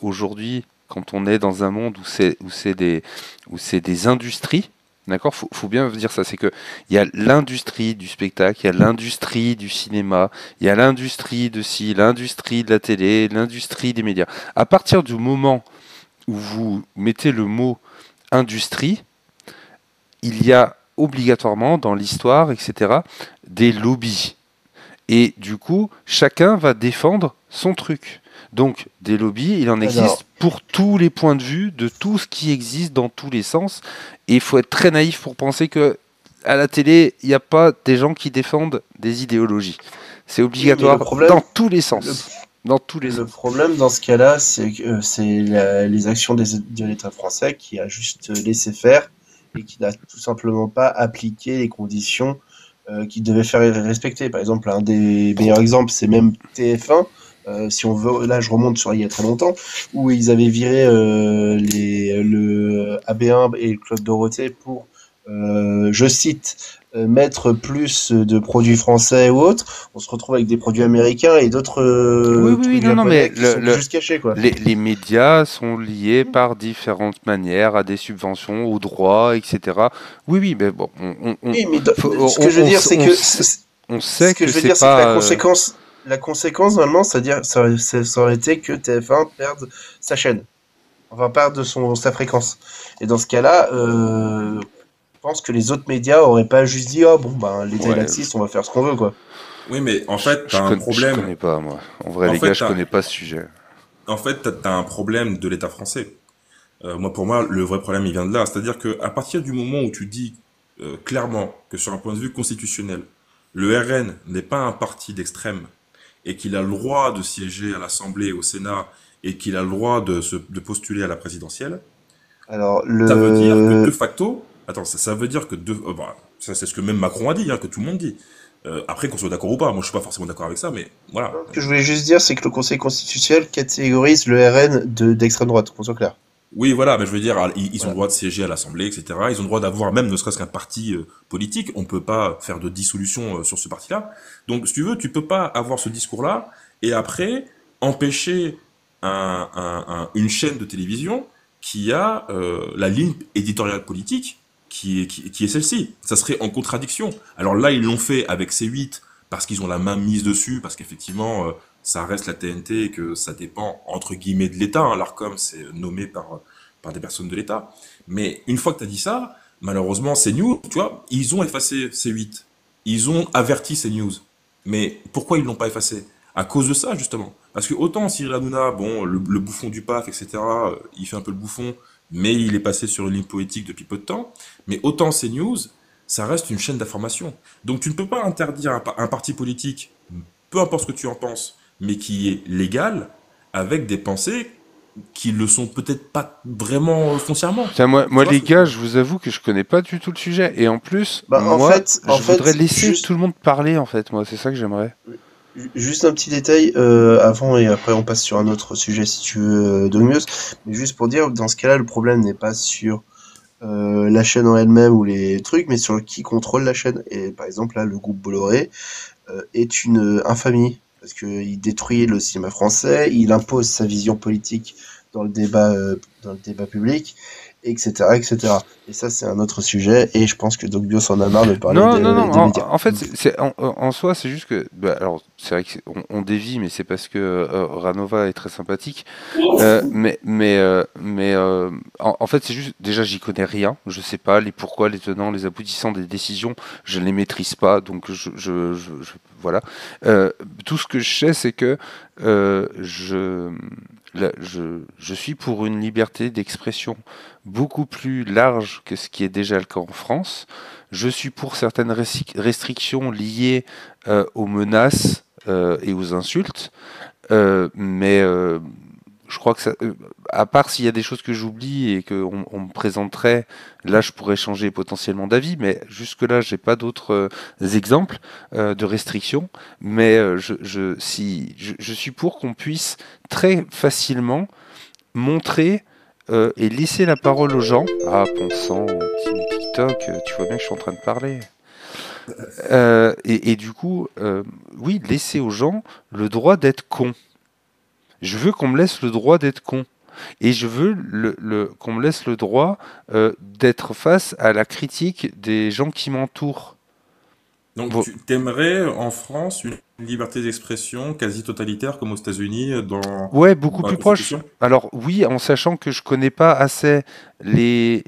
aujourd'hui, quand on est dans un monde où c'est des industries, d'accord, faut bien dire ça, c'est que il y a l'industrie du spectacle, il y a l'industrie du cinéma, il y a l'industrie de ci, l'industrie de la télé, l'industrie des médias. À partir du moment où vous mettez le mot industrie, il y a obligatoirement dans l'histoire, etc., des lobbies. Et du coup, chacun va défendre son truc. Donc, des lobbies, il en Alors, existe pour tous les points de vue, de tout ce qui existe dans tous les sens. Et il faut être très naïf pour penser que à la télé, il n'y a pas des gens qui défendent des idéologies. C'est oui, mais obligatoire dans tous les sens. dans tous les Le sens. problème dans ce cas-là, c'est que les actions de l'État français qui a juste laissé faire et qui n'a tout simplement pas appliqué les conditions qu'il devait faire respecter. Par exemple, un des meilleurs exemples, c'est même TF1. Si on veut, là, je remonte sur il y a très longtemps, où ils avaient viré le AB1 et le Club Dorothée pour, je cite, mettre plus de produits français ou autres. On se retrouve avec des produits américains et d'autres Oui, oui, oui, trucs non, non, mais japonais qui sont juste cachés, quoi. les médias sont liés par différentes manières à des subventions, aux droits, etc. Oui, oui, mais bon, Oui, mais ce que on, je veux dire, c'est que on ce sait que que je veux c'est dire, c'est que pas. la conséquence normalement, c'est-à-dire, ça aurait été que TF1 perde sa chaîne, enfin perde sa fréquence. Et dans ce cas-là, je pense que les autres médias auraient pas juste dit, oh bon, ben l'État est Ouais, laxiste, on va faire ce qu'on veut, quoi. Oui, mais en fait, t'as un je problème. connais pas, moi. En vrai, En les gars, fait, je connais pas ce sujet. t'as un problème de l'État français. Pour moi, le vrai problème, il vient de là. C'est-à-dire que à partir du moment où tu dis clairement que sur un point de vue constitutionnel, le RN n'est pas un parti d'extrême et qu'il a le droit de siéger à l'Assemblée et au Sénat et qu'il a le droit de postuler à la présidentielle, Alors, ça veut dire que de facto, attends, ça veut dire que bah, ça c'est ce que même Macron a dit, hein, que tout le monde dit. Après, qu'on soit d'accord ou pas, moi je suis pas forcément d'accord avec ça, mais voilà. ce que je voulais juste dire, c'est que le Conseil constitutionnel catégorise le RN d'extrême droite, qu'on soit clair. Oui, voilà, mais je veux dire, ils ont le Voilà. droit de siéger à l'Assemblée, etc. Ils ont le droit d'avoir même ne serait-ce qu'un parti politique. On peut pas faire de dissolution sur ce parti-là. Donc, si tu veux, tu peux pas avoir ce discours-là et après empêcher une chaîne de télévision qui a la ligne éditoriale politique qui est celle-ci. Ça serait en contradiction. Alors là, ils l'ont fait avec C8 parce qu'ils ont la main mise dessus, parce qu'effectivement, ça reste la TNT et que ça dépend entre guillemets de l'État. Hein. L'Arcom, c'est nommé par des personnes de l'État. Mais une fois que tu as dit ça, malheureusement, CNews, tu vois, ils ont effacé C8. Ils ont averti CNews. Mais pourquoi ils l'ont pas effacé? À cause de ça, justement. Parce que autant Cyril Hanouna, bon, le bouffon du PAF, etc., il fait un peu le bouffon, mais il est passé sur une ligne politique depuis peu de temps. Mais autant CNews, ça reste une chaîne d'information. Donc tu ne peux pas interdire un parti politique, peu importe ce que tu en penses, mais qui est légal, avec des pensées qui le sont peut-être pas vraiment foncièrement. Tiens, Tu moi, vois les ce que je veux gars, dire? je vous avoue que je connais pas du tout le sujet. Et en plus, Bah, moi, en je voudrais fait, laisser tout le monde parler, en fait. Moi, c'est ça que j'aimerais. juste un petit détail avant et après on passe sur un autre sujet si tu veux, Domius. Mais juste pour dire, dans ce cas-là, le problème n'est pas sur la chaîne en elle-même ou les trucs, mais sur qui contrôle la chaîne. Et par exemple, là, le groupe Bolloré est une infamie parce qu'il détruit le cinéma français, il impose sa vision politique dans le débat public, etc., etc. Et ça, c'est un autre sujet. Et je pense que Docbios en a marre de parler Non, non, non. des médias. En fait, en soi, c'est juste que. Bah, alors, c'est vrai qu'on dévie, mais c'est parce que Ranova est très sympathique. En fait, c'est juste. Déjà, j'y connais rien. Je sais pas les pourquoi, les tenants, les aboutissants des décisions. Je ne les maîtrise pas. Donc, voilà. Tout ce que je sais, c'est que je suis pour une liberté d'expression beaucoup plus large que ce qui est déjà le cas en France. Je suis pour certaines restrictions liées aux menaces et aux insultes, mais je crois que ça, à part s'il y a des choses que j'oublie et qu'on me présenterait, là je pourrais changer potentiellement d'avis, mais jusque-là j'ai pas d'autres exemples de restrictions. Mais je suis pour qu'on puisse très facilement montrer et laisser la parole aux gens. Ah, pensant TikTok, tu vois bien que je suis en train de parler. Et du coup, oui, laisser aux gens le droit d'être con. Je veux qu'on me laisse le droit d'être con. Et je veux qu'on me laisse le droit d'être face à la critique des gens qui m'entourent. Donc Bon, tu t'aimerais en France une liberté d'expression quasi totalitaire comme aux États-Unis ouais, beaucoup dans la plus proche. Constitution? Alors oui, en sachant que je connais pas assez les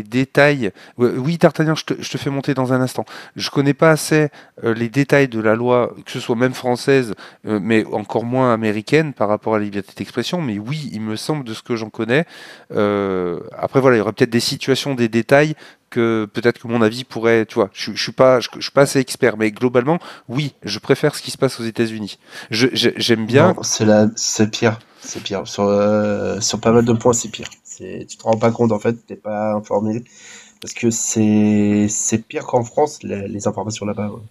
détails. Oui, D'Artagnan, je te fais monter dans un instant. Je connais pas assez les détails de la loi, que ce soit même française, mais encore moins américaine par rapport à la liberté d'expression. Mais oui, il me semble de ce que j'en connais. Après voilà, il y aura peut-être des situations, des détails que peut-être que mon avis pourrait, tu vois, je suis pas, je suis pas assez expert, mais globalement, oui, je préfère ce qui se passe aux États-Unis. J'aime bien. Non, c'est pire. C'est pire. Sur pas mal de points, c'est pire. Tu te rends pas compte, en fait, t'es pas informé. Parce que c'est pire qu'en France, les informations là-bas. Ouais.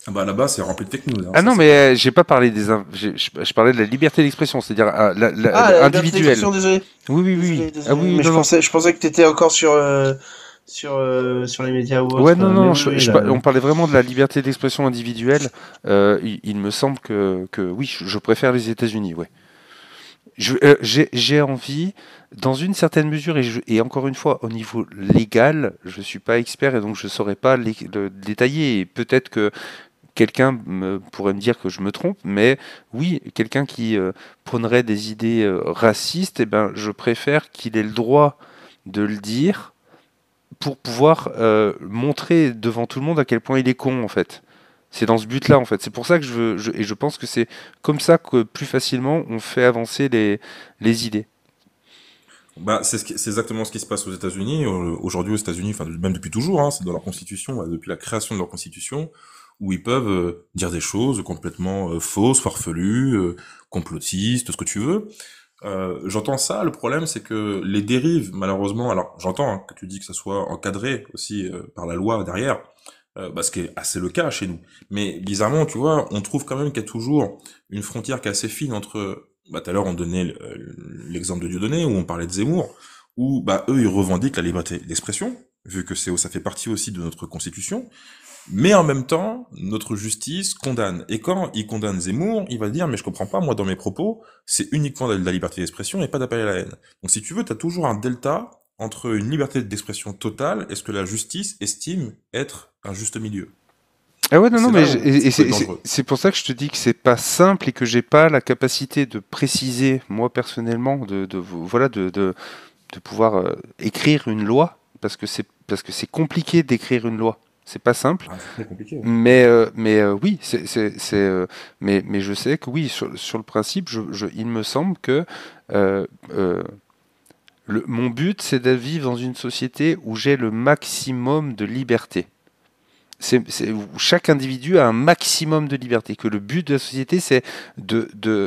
Ah bah là-bas, c'est rempli de fake news. Hein, Ah ça, non, c'est mais clair. j'ai pas parlé je parlais de la liberté d'expression, c'est-à-dire Ah, la liberté individuelle. d'expression, désolé. Oui, oui, oui. Désolé, Ah désolé. oui, Mais non, non. je pensais que t'étais encore sur les médias ou Ouais, autre. non, Mais non, oui, oui, là. on parlait vraiment de la liberté d'expression individuelle. Il me semble que oui, je préfère les États-Unis, ouais. J'ai envie, dans une certaine mesure, et encore une fois, au niveau légal, je suis pas expert et donc je saurais pas le détailler. Et peut-être que quelqu'un pourrait me dire que je me trompe, mais oui, quelqu'un qui prônerait des idées racistes, eh ben, je préfère qu'il ait le droit de le dire pour pouvoir montrer devant tout le monde à quel point il est con, en fait. C'est dans ce but-là, en fait. C'est pour ça que et je pense que c'est comme ça que plus facilement on fait avancer les idées. Bah, c'est exactement ce qui se passe aux États-Unis. Aujourd'hui, aux États-Unis, enfin, même depuis toujours, hein, c'est dans leur constitution, depuis la création de leur constitution, où ils peuvent dire des choses complètement fausses, farfelues, complotistes, ce que tu veux. J'entends ça. Le problème, c'est que les dérives, malheureusement, alors j'entends hein, que tu dis que ça soit encadré aussi par la loi derrière, ce qui est assez le cas chez nous. Mais bizarrement, tu vois, on trouve quand même qu'il y a toujours une frontière qui est assez fine entre. Bah, tout à l'heure, on donnait l'exemple de Dieudonné, où on parlait de Zemmour, où bah eux, ils revendiquent la liberté d'expression, vu que ça fait partie aussi de notre constitution. Mais en même temps, notre justice condamne. Et quand il condamne Zemmour, il va dire, mais je comprends pas, moi, dans mes propos, c'est uniquement de la liberté d'expression et pas d'appel à la haine. Donc, si tu veux, tu as toujours un delta entre une liberté d'expression totale et ce que la justice estime être un juste milieu. Ah ouais, Et non, non, c'est mais là où ça peut être dangereux. c'est pour ça que je te dis que c'est pas simple et que j'ai pas la capacité de préciser, moi personnellement, voilà, de pouvoir écrire une loi, parce que c'est compliqué d'écrire une loi. C'est pas simple. Ah, c'est très compliqué. Ouais. Mais oui, mais je sais que oui, sur le principe, il me semble que euh, euh, mon but, c'est de vivre dans une société où j'ai le maximum de liberté. Où chaque individu a un maximum de liberté. Que le but de la société, c'est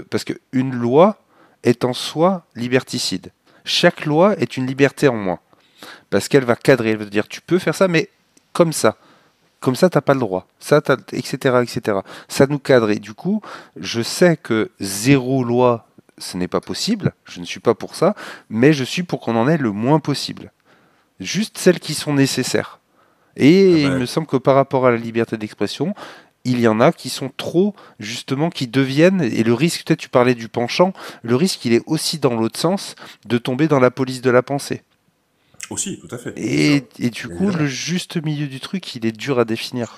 parce qu'une loi est en soi liberticide. Chaque loi est une liberté en moins. Parce qu'elle va cadrer, elle va te dire, tu peux faire ça, mais comme ça. Comme ça, t'as pas le droit. Ça, etc., etc. Ça nous cadre. Et du coup, je sais que zéro loi, ce n'est pas possible. Je ne suis pas pour ça. Mais je suis pour qu'on en ait le moins possible. Juste celles qui sont nécessaires. Ah Et il bah, me semble que par rapport à la liberté d'expression, il y en a qui sont trop, justement, qui deviennent, et le risque, peut-être tu parlais du penchant, le risque, il est aussi dans l'autre sens, de tomber dans la police de la pensée. aussi, tout à fait, bien sûr. Et du coup, Évidemment. le juste milieu du truc, il est dur à définir.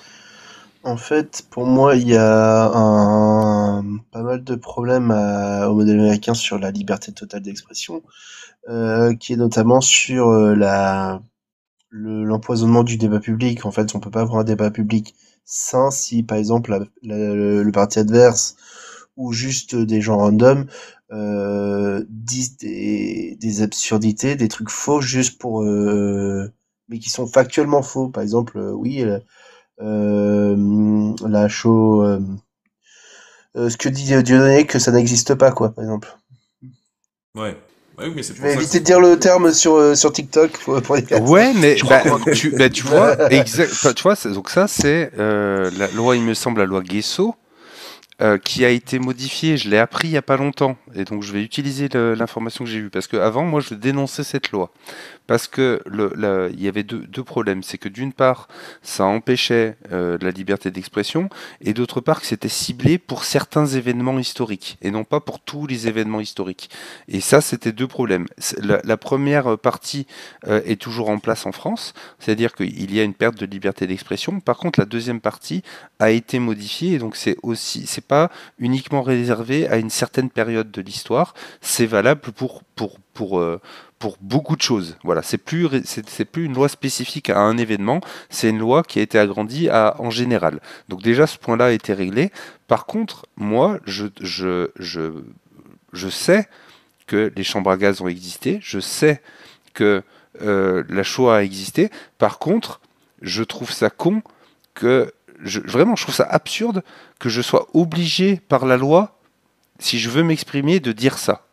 En fait, pour moi, il y a pas mal de problèmes au modèle américain sur la liberté totale d'expression, qui est notamment sur l'empoisonnement du débat public. En fait, on peut pas avoir un débat public sain si, par exemple, le parti adverse ou juste des gens random disent des absurdités, des trucs faux juste mais qui sont factuellement faux. Par exemple, oui, la show, ce que dit Dieudonné, que ça n'existe pas, quoi, par exemple. Ouais. Ouais, oui, mais c'est Je pour vais ça que éviter de dire le terme sur TikTok pour les personnes. Ouais, mais Je crois qu'on va- tu vois, tu vois, donc ça c'est la loi, il me semble, la loi Guesso, qui a été modifiée. Je l'ai appris il y a pas longtemps, et donc je vais utiliser l'information que j'ai eue parce que avant, moi, je dénonçais cette loi. Parce que il y avait deux problèmes. C'est que d'une part, ça empêchait la liberté d'expression, et d'autre part, que c'était ciblé pour certains événements historiques, et non pas pour tous les événements historiques. Et ça, c'était deux problèmes. La première partie est toujours en place en France, c'est-à-dire qu'il y a une perte de liberté d'expression. Par contre, la deuxième partie a été modifiée, et donc c'est pas uniquement réservé à une certaine période de l'histoire, c'est valable pour beaucoup de choses. Voilà, c'est plus une loi spécifique à un événement, c'est une loi qui a été agrandie en général. Donc déjà, ce point-là a été réglé. Par contre, moi, je sais que les chambres à gaz ont existé, je sais que la Shoah a existé. Par contre, je trouve ça con que vraiment, je trouve ça absurde que je sois obligé par la loi, si je veux m'exprimer, de dire ça.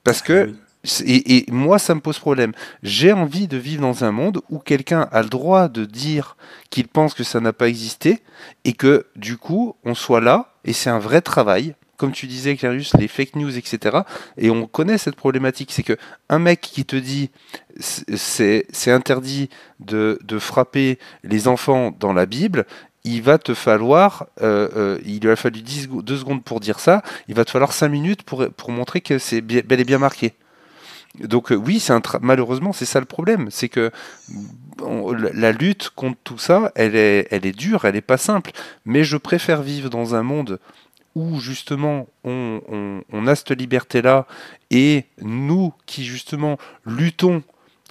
Parce que, et moi, ça me pose problème. J'ai envie de vivre dans un monde où quelqu'un a le droit de dire qu'il pense que ça n'a pas existé et que, du coup, on soit là, et c'est un vrai travail. Comme tu disais, Clarius, les fake news, etc. Et on connaît cette problématique. C'est que un mec qui te dit c'est interdit de frapper les enfants dans la Bible, il va te falloir, il lui a fallu 2 secondes pour dire ça, il va te falloir 5 minutes pour montrer que c'est bel et bien marqué. Donc oui, malheureusement, c'est ça le problème. C'est que la lutte contre tout ça, elle est dure, elle n'est pas simple. Mais je préfère vivre dans un monde où justement on a cette liberté-là et nous qui justement luttons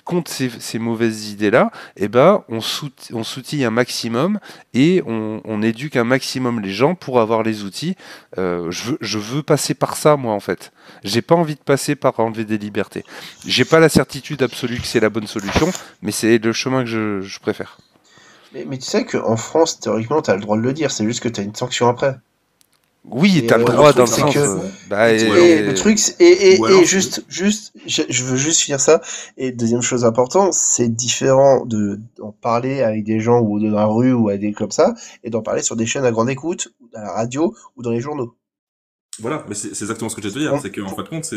contre ces mauvaises idées-là, eh ben, on s'outille un maximum et on éduque un maximum les gens pour avoir les outils. Je veux passer par ça, moi, en fait. J'ai pas envie de passer par enlever des libertés. J'ai pas la certitude absolue que c'est la bonne solution, mais c'est le chemin que je préfère. Mais tu sais qu'en France, théoriquement, tu as le droit de le dire, c'est juste que tu as une sanction après. Oui, Et, t'as le le droit truc, dans le c'est sens. que- Et le truc, Ou alors, je veux juste finir ça. Et deuxième chose importante, c'est différent d'en parler avec des gens ou dans la rue ou à des comme ça, et d'en parler sur des chaînes à grande écoute, ou à la radio ou dans les journaux. voilà, mais c'est exactement ce que je vais te dire. On- C'est qu'en fin de compte,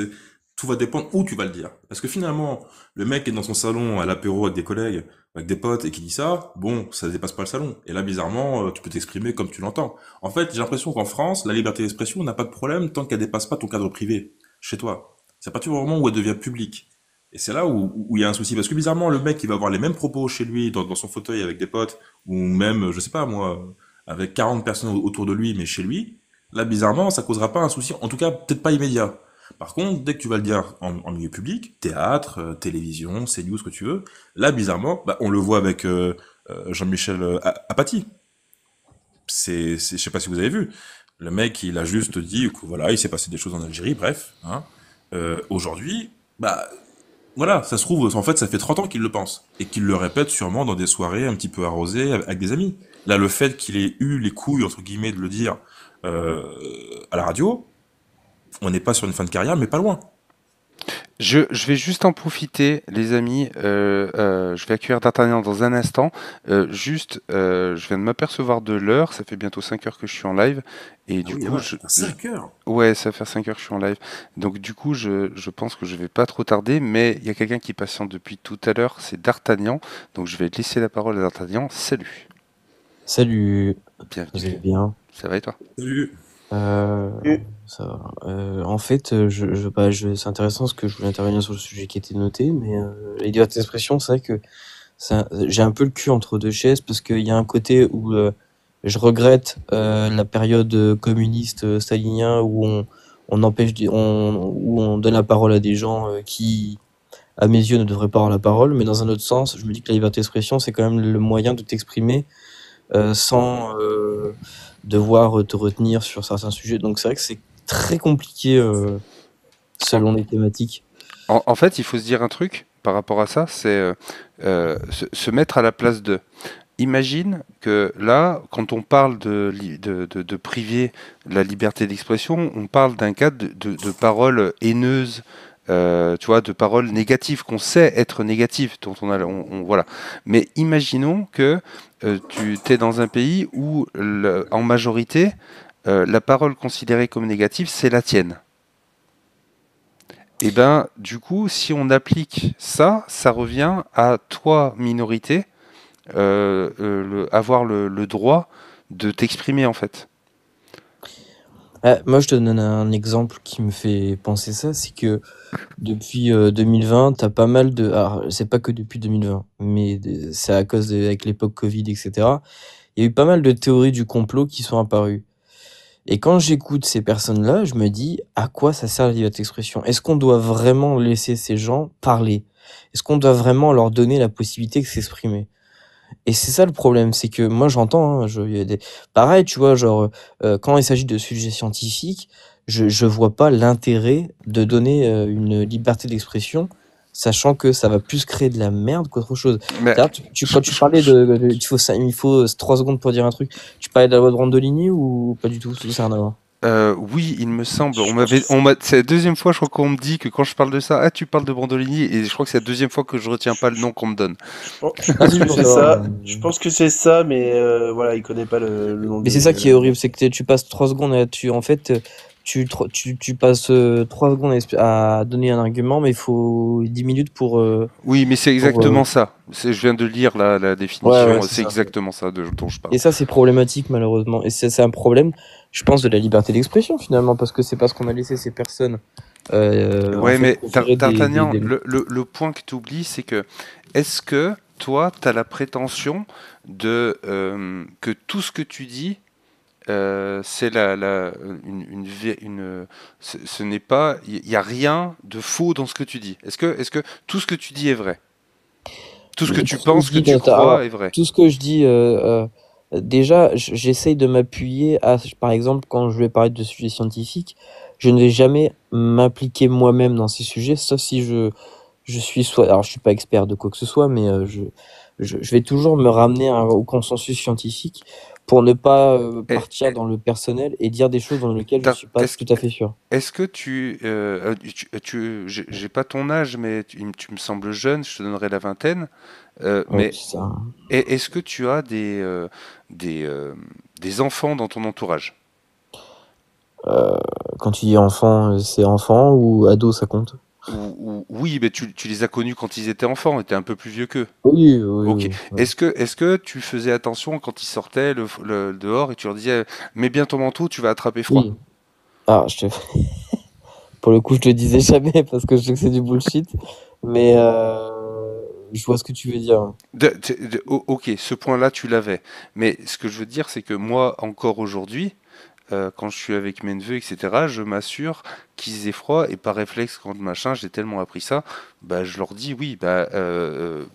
tout va dépendre où tu vas le dire. Parce que finalement, le mec qui est dans son salon à l'apéro avec des collègues, avec des potes et qui dit ça, bon, ça dépasse pas le salon. Et là, bizarrement, tu peux t'exprimer comme tu l'entends. En fait, j'ai l'impression qu'en France, la liberté d'expression n'a pas de problème tant qu'elle dépasse pas ton cadre privé, chez toi. C'est à partir du moment où elle devient publique. Et c'est là où il y a un souci. Parce que bizarrement, le mec, il va avoir les mêmes propos chez lui, dans son fauteuil avec des potes, ou même, je sais pas moi, avec 40 personnes autour de lui, mais chez lui. Là, bizarrement, ça causera pas un souci, en tout cas, peut-être pas immédiat. Par contre, dès que tu vas le dire en milieu public, théâtre, télévision, CNews, ce que tu veux, là, bizarrement, bah, on le voit avec Jean-Michel Apathy. Je sais pas si vous avez vu. Le mec, il a juste dit que voilà, il s'est passé des choses en Algérie, bref. Hein. Aujourd'hui, bah, voilà, ça se trouve, en fait, ça fait 30 ans qu'il le pense. Et qu'il le répète sûrement dans des soirées un petit peu arrosées avec des amis. Là, le fait qu'il ait eu les couilles, entre guillemets, de le dire euh, à la radio, on n'est pas sur une fin de carrière, mais pas loin. Je vais juste en profiter, les amis. Je vais accueillir D'Artagnan dans un instant. Je viens de m'apercevoir de l'heure. Ça fait bientôt 5 heures que je suis en live. Et du coup, 5 heures. ouais, ça fait 5 heures que je suis en live. Donc, du coup, je pense que je vais pas trop tarder. Mais il y a quelqu'un qui patiente depuis tout à l'heure. C'est D'Artagnan. Donc, je vais laisser la parole à D'Artagnan. Salut. Salut, vous Bienvenue. allez bien? Ça va et toi? Salut. Ça va. En fait, c'est intéressant parce que je voulais intervenir sur le sujet qui était noté, mais la liberté d'expression, c'est vrai que j'ai un peu le cul entre deux chaises parce qu'il y a un côté où je regrette la période communiste stalinien où on empêche, où on donne la parole à des gens qui, à mes yeux, ne devraient pas avoir la parole, mais dans un autre sens, je me dis que la liberté d'expression, c'est quand même le moyen de t'exprimer sans devoir te retenir sur certains sujets. Donc c'est vrai que c'est très compliqué selon les thématiques. En fait, il faut se dire un truc par rapport à ça, c'est se mettre à la place de. Imagine que là, quand on parle de priver la liberté d'expression, on parle d'un cas de paroles haineuses, tu vois, de paroles négatives, qu'on sait être négatives, dont voilà. Mais imaginons que tu es dans un pays où, en majorité, la parole considérée comme négative, c'est la tienne. Et ben, du coup, si on applique ça, ça revient à toi, minorité, avoir le droit de t'exprimer, en fait. Moi, je te donne un exemple qui me fait penser ça, c'est que depuis 2020, t'as pas mal de... Alors, c'est pas que depuis 2020, mais c'est à cause avec l'époque Covid, etc. Il y a eu pas mal de théories du complot qui sont apparues. Et quand j'écoute ces personnes-là, je me dis, à quoi ça sert la liberté d'expression? Est-ce qu'on doit vraiment laisser ces gens parler? Est-ce qu'on doit vraiment leur donner la possibilité de s'exprimer? Et c'est ça le problème, c'est que moi j'entends, hein, il y a pareil, tu vois, genre, quand il s'agit de sujets scientifiques, je vois pas l'intérêt de donner une liberté d'expression sachant que ça va plus créer de la merde qu'autre chose. Mais D'ailleurs, quand tu parlais il faut 3 secondes pour dire un truc, tu parlais de la loi de Brandolini ou pas du tout? Ça n'a rien à voir. oui, il me semble. Je pense que C'est la deuxième fois, je crois qu'on me dit que quand je parle de ça, tu parles de Brandolini, et je crois que c'est la deuxième fois que je retiens pas le nom qu'on me donne. je Ah, pense c'est que pour c'est savoir. ça. Je pense que c'est ça, mais voilà, il connaît pas le nom Mais c'est ça qui est horrible, c'est que tu passes 3 secondes en fait, tu passes 3 secondes à donner un argument, mais il faut 10 minutes pour. Oui, mais c'est exactement ça. Je viens de lire la définition, Ouais, c'est c'est ça. exactement ça dont je parle. Et ça, c'est problématique, malheureusement. Et c'est un problème, je pense, de la liberté d'expression, finalement, parce que c'est parce qu'on a laissé ces personnes. Ouais, En fait, mais proférer D'Artagnan, le point que tu oublies, c'est que est-ce que toi, tu as la prétention que tout ce que tu dis, c'est ce n'est pas, il n'y a rien de faux dans ce que tu dis. Est-ce que tout ce que tu dis est vrai? Tout ce que tu penses, que tu crois est vrai? Tout ce que je dis, déjà, j'essaye de m'appuyer par exemple, quand je vais parler de sujets scientifiques, je ne vais jamais m'impliquer moi-même dans ces sujets, sauf si je suis alors je suis pas expert de quoi que ce soit, mais je vais toujours me ramener au consensus scientifique pour ne pas Et- partir dans le personnel et dire des choses dans lesquelles je T'as- suis pas Est-ce tout à fait sûr. est-ce que j'ai pas ton âge, mais tu me sembles jeune, je te donnerai la vingtaine. Ouais, Mais c'est ça. est-ce que tu as des, euh, des enfants dans ton entourage? Quand tu dis enfant, c'est enfant ou ado, ça compte? Oui, mais tu les as connus quand ils étaient enfants, et t'es un peu plus vieux qu'eux. Oui, oui, Ok. oui. Ouais. Est-ce que tu faisais attention quand ils sortaient dehors et tu leur disais, mets bien ton manteau, tu vas attraper froid? Oui. Ah, pour le coup, je le disais jamais parce que je sais que c'est du bullshit, mais je vois ce que tu veux dire. Ok, ce point-là, tu l'avais. Mais ce que je veux dire, c'est que moi, encore aujourd'hui, quand je suis avec mes neveux, etc., je m'assure qu'ils aient froid, et par réflexe, quand machin, j'ai tellement appris ça, bah, je leur dis oui, bah,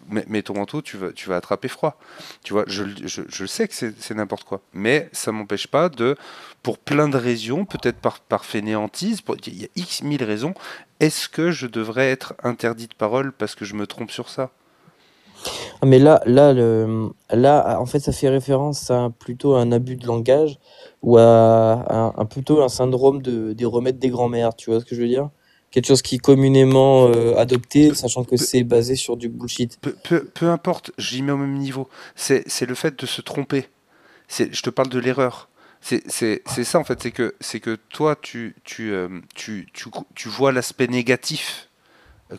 mets ton manteau, tu vas attraper froid. Tu vois, je sais que c'est n'importe quoi, mais ça m'empêche pas pour plein de raisons, peut-être par fainéantise, il y a X mille raisons, est-ce que je devrais être interdit de parole parce que je me trompe sur ça? Ah, mais là, en fait, ça fait référence à plutôt un abus de langage ou plutôt un syndrome des remèdes des grands-mères. Tu vois ce que je veux dire? Quelque chose qui est communément adopté, Peu, sachant que peu, c'est basé sur du bullshit. peu importe, j'y mets au même niveau. C'est le fait de se tromper. Je te parle de l'erreur. C'est ça en fait, c'est que toi tu vois l'aspect négatif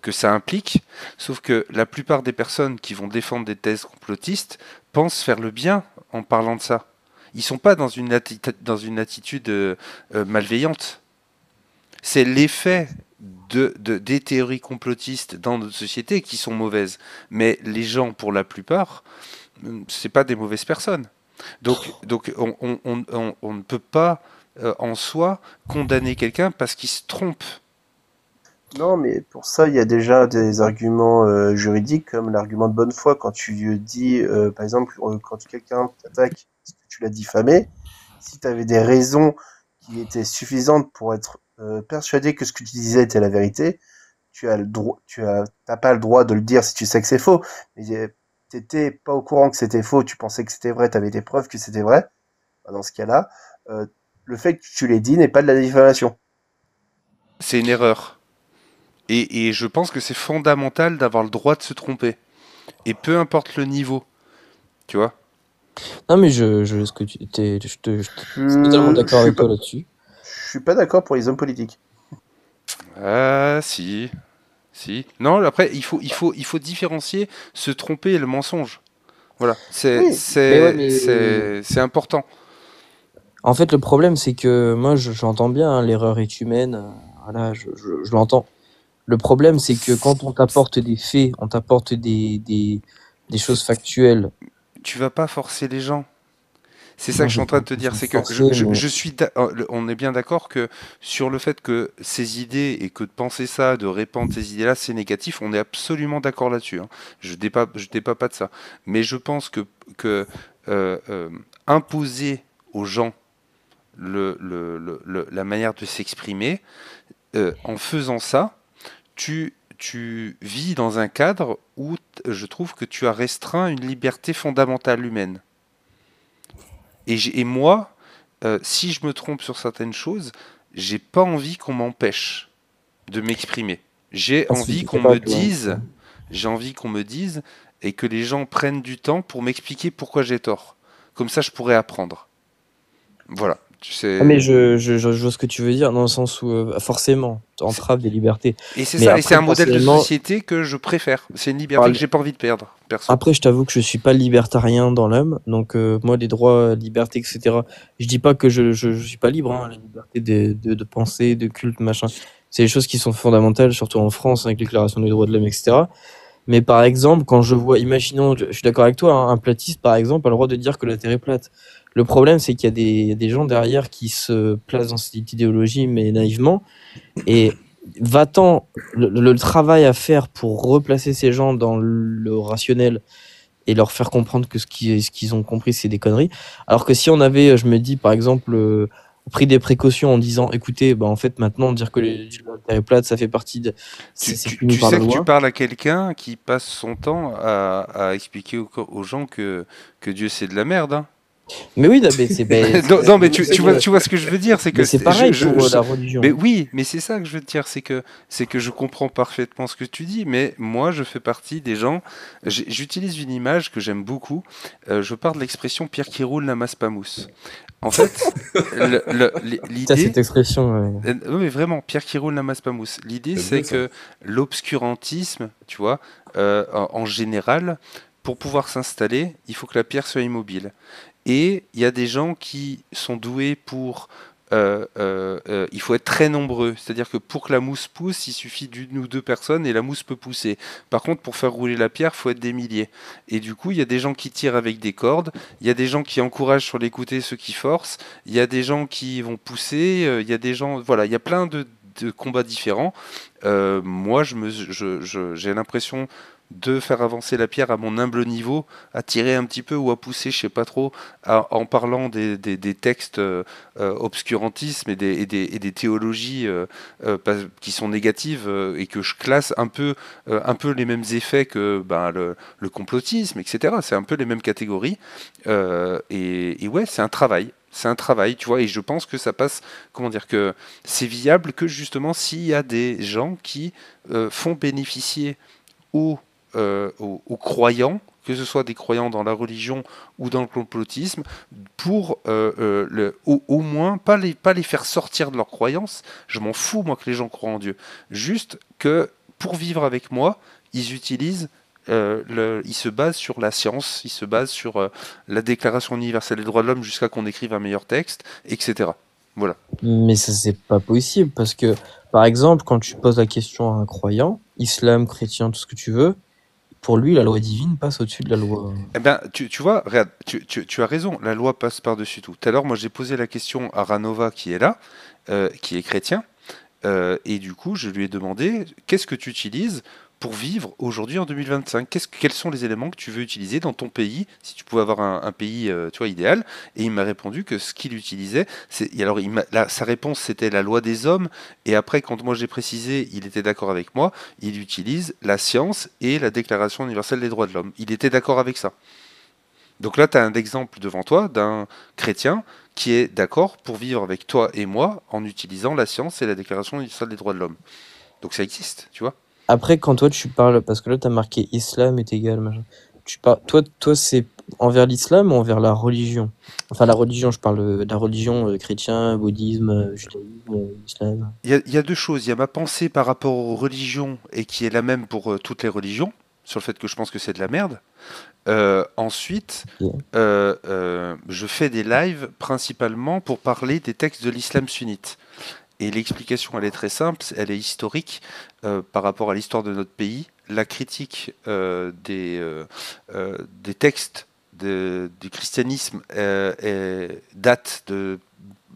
que ça implique, sauf que la plupart des personnes qui vont défendre des thèses complotistes pensent faire le bien en parlant de ça. Ils sont pas dans une attitude malveillante. C'est l'effet des théories complotistes dans notre société qui sont mauvaises. Mais les gens, pour la plupart, c'est pas des mauvaises personnes. Donc on ne peut pas en soi condamner quelqu'un parce qu'il se trompe. non, mais pour ça, il y a déjà des arguments juridiques, comme l'argument de bonne foi. Quand tu dis, par exemple, quand quelqu'un t'attaque parce que tu l'as diffamé, si tu avais des raisons qui étaient suffisantes pour être persuadé que ce que tu disais était la vérité, tu as le droit, t'as pas le droit de le dire si tu sais que c'est faux. Mais t'étais pas au courant que c'était faux, tu pensais que c'était vrai, t'avais des preuves que c'était vrai. Bah, dans ce cas-là, le fait que tu l'aies dit n'est pas de la diffamation. C'est une erreur. Et je pense que c'est fondamental d'avoir le droit de se tromper. Et peu importe le niveau, tu vois. Non, mais ce que je suis totalement Je d'accord suis avec pas, toi là-dessus. je suis pas d'accord pour les hommes politiques. Ah si, si. Non, après il faut différencier se tromper et le mensonge. Voilà, Oui, Mais ouais, mais c'est important. en fait, le problème, c'est que moi, j'entends bien, hein, l'erreur est humaine. Voilà, je l'entends. Le problème, c'est que quand on t'apporte des faits, on t'apporte des choses factuelles. Tu vas pas forcer les gens. C'est ça Non, que je suis je en vais train pas de te dire, vous c'est que forcer, mais on est bien d'accord que sur le fait que ces idées et que de penser ça, de répandre ces idées-là, c'est négatif, on est absolument d'accord là-dessus, hein. Je débat pas de ça. Mais je pense que euh, euh, imposer aux gens la manière de s'exprimer, en faisant ça, tu vis dans un cadre où je trouve que tu as restreint une liberté fondamentale humaine. Et moi, si je me trompe sur certaines choses, j'ai pas envie qu'on m'empêche de m'exprimer. J'ai Ah, c'est envie qu'on me capable, ouais. dise, j'ai envie qu'on me dise, et que les gens prennent du temps pour m'expliquer pourquoi j'ai tort. Comme ça, je pourrais apprendre. Voilà. Tu Ah, mais sais. je vois ce que tu veux dire, dans le sens où forcément, tu C'est- entraves des libertés. Et c'est Mais ça, et c'est après, un modèle de personnellement, société que je préfère. C'est une liberté par- que j'ai pas envie de perdre, perso. après, je t'avoue que je suis pas libertarien dans l'âme, donc moi, les droits, libertés, etc. Je dis pas que je suis pas libre, hein, la liberté de penser, de culte, machin. C'est des choses qui sont fondamentales, surtout en France, avec la Déclaration des droits de l'homme, etc. Mais par exemple, quand je vois, imaginons, je suis d'accord avec toi, hein, un platiste, par exemple, a le droit de dire que la Terre est plate. Le problème, c'est qu'il y a des gens derrière qui se placent dans cette idéologie, mais naïvement. Et va-t'en, le travail à faire pour replacer ces gens dans le rationnel et leur faire comprendre que ce qu'ils ont compris, c'est des conneries. Alors que si on avait, je me dis, par exemple, pris des précautions en disant, écoutez, bah, en fait, maintenant, dire que la Terre est plate, ça fait partie de... C'est puni Tu par la sais que tu loi. parles à quelqu'un qui passe son temps à expliquer aux gens que Dieu c'est de la merde, hein. Mais oui, non, mais c'est Non, non, mais c'est- tu vois ce que je veux dire, c'est que mais c'est pareil pour la religion. mais oui, mais c'est ça que je veux te dire, c'est que je comprends parfaitement ce que tu dis, mais moi je fais partie des gens. J'utilise une image que j'aime beaucoup. Je pars de l'expression Pierre qui roule n'amasse pas mousse. En fait, T'as l'idée, cette expression. oui, mais vraiment, Pierre qui roule n'amasse pas mousse. L'idée, J'aime c'est bien ça. que l'obscurantisme, tu vois, en général, pour pouvoir s'installer, il faut que la pierre soit immobile. Et il y a des gens qui sont doués pour... il faut être très nombreux. C'est-à-dire que pour que la mousse pousse, il suffit d'une ou deux personnes et la mousse peut pousser. Par contre, pour faire rouler la pierre, il faut être des milliers. Et du coup, il y a des gens qui tirent avec des cordes, il y a des gens qui encouragent sur l'écouter ceux qui forcent, il y a des gens qui vont pousser, il y a des gens... Voilà, il y a plein de combats différents. Moi, j'ai l'impression de faire avancer la pierre à mon humble niveau, à tirer un petit peu ou à pousser, je sais pas trop, en parlant des textes obscurantisme et des théologies qui sont négatives et que je classe un peu les mêmes effets que ben, le complotisme, etc. C'est un peu les mêmes catégories. Et ouais, c'est un travail. C'est un travail, tu vois, et je pense que ça passe, comment dire, que c'est viable que justement s'il y a des gens qui font bénéficier aux croyants, que ce soit des croyants dans la religion ou dans le complotisme, pour au moins pas les faire sortir de leur croyance. Je m'en fous, moi, que les gens croient en Dieu. Juste que pour vivre avec moi, ils utilisent ils se basent sur la science, ils se basent sur la Déclaration universelle des droits de l'homme jusqu'à qu'on écrive un meilleur texte, etc. Voilà. Mais ça, c'est pas possible parce que, par exemple, quand tu poses la question à un croyant, islam, chrétien, tout ce que tu veux, pour lui, la loi divine passe au-dessus de la loi. Eh ben, tu vois, regarde, tu as raison, la loi passe par-dessus tout. Tout à l'heure, moi, j'ai posé la question à Ranova, qui est là, qui est chrétien, et du coup, je lui ai demandé, qu'est-ce que tu utilises pour vivre aujourd'hui en 2025? Quels sont les éléments que tu veux utiliser dans ton pays, si tu pouvais avoir un pays, tu vois, idéal? Et il m'a répondu que ce qu'il utilisait, et alors sa réponse, c'était la loi des hommes, et après, quand moi j'ai précisé, il était d'accord avec moi, il utilise la science et la Déclaration universelle des droits de l'homme. Il était d'accord avec ça. Donc là, tu as un exemple devant toi d'un chrétien qui est d'accord pour vivre avec toi et moi en utilisant la science et la Déclaration universelle des droits de l'homme. Donc ça existe, tu vois. Après, quand toi tu parles, parce que là, t'as marqué islam est égal, machin. Tu parles, toi, c'est envers l'islam ou envers la religion? Enfin, la religion, je parle de la religion chrétien, bouddhisme, judaïsme, islam. Il y a deux choses. Il y a ma pensée par rapport aux religions et qui est la même pour toutes les religions, sur le fait que je pense que c'est de la merde. Ensuite, Ok. je fais des lives principalement pour parler des textes de l'islam sunnite. Et l'explication, elle est très simple, elle est historique par rapport à l'histoire de notre pays. La critique des textes du christianisme date de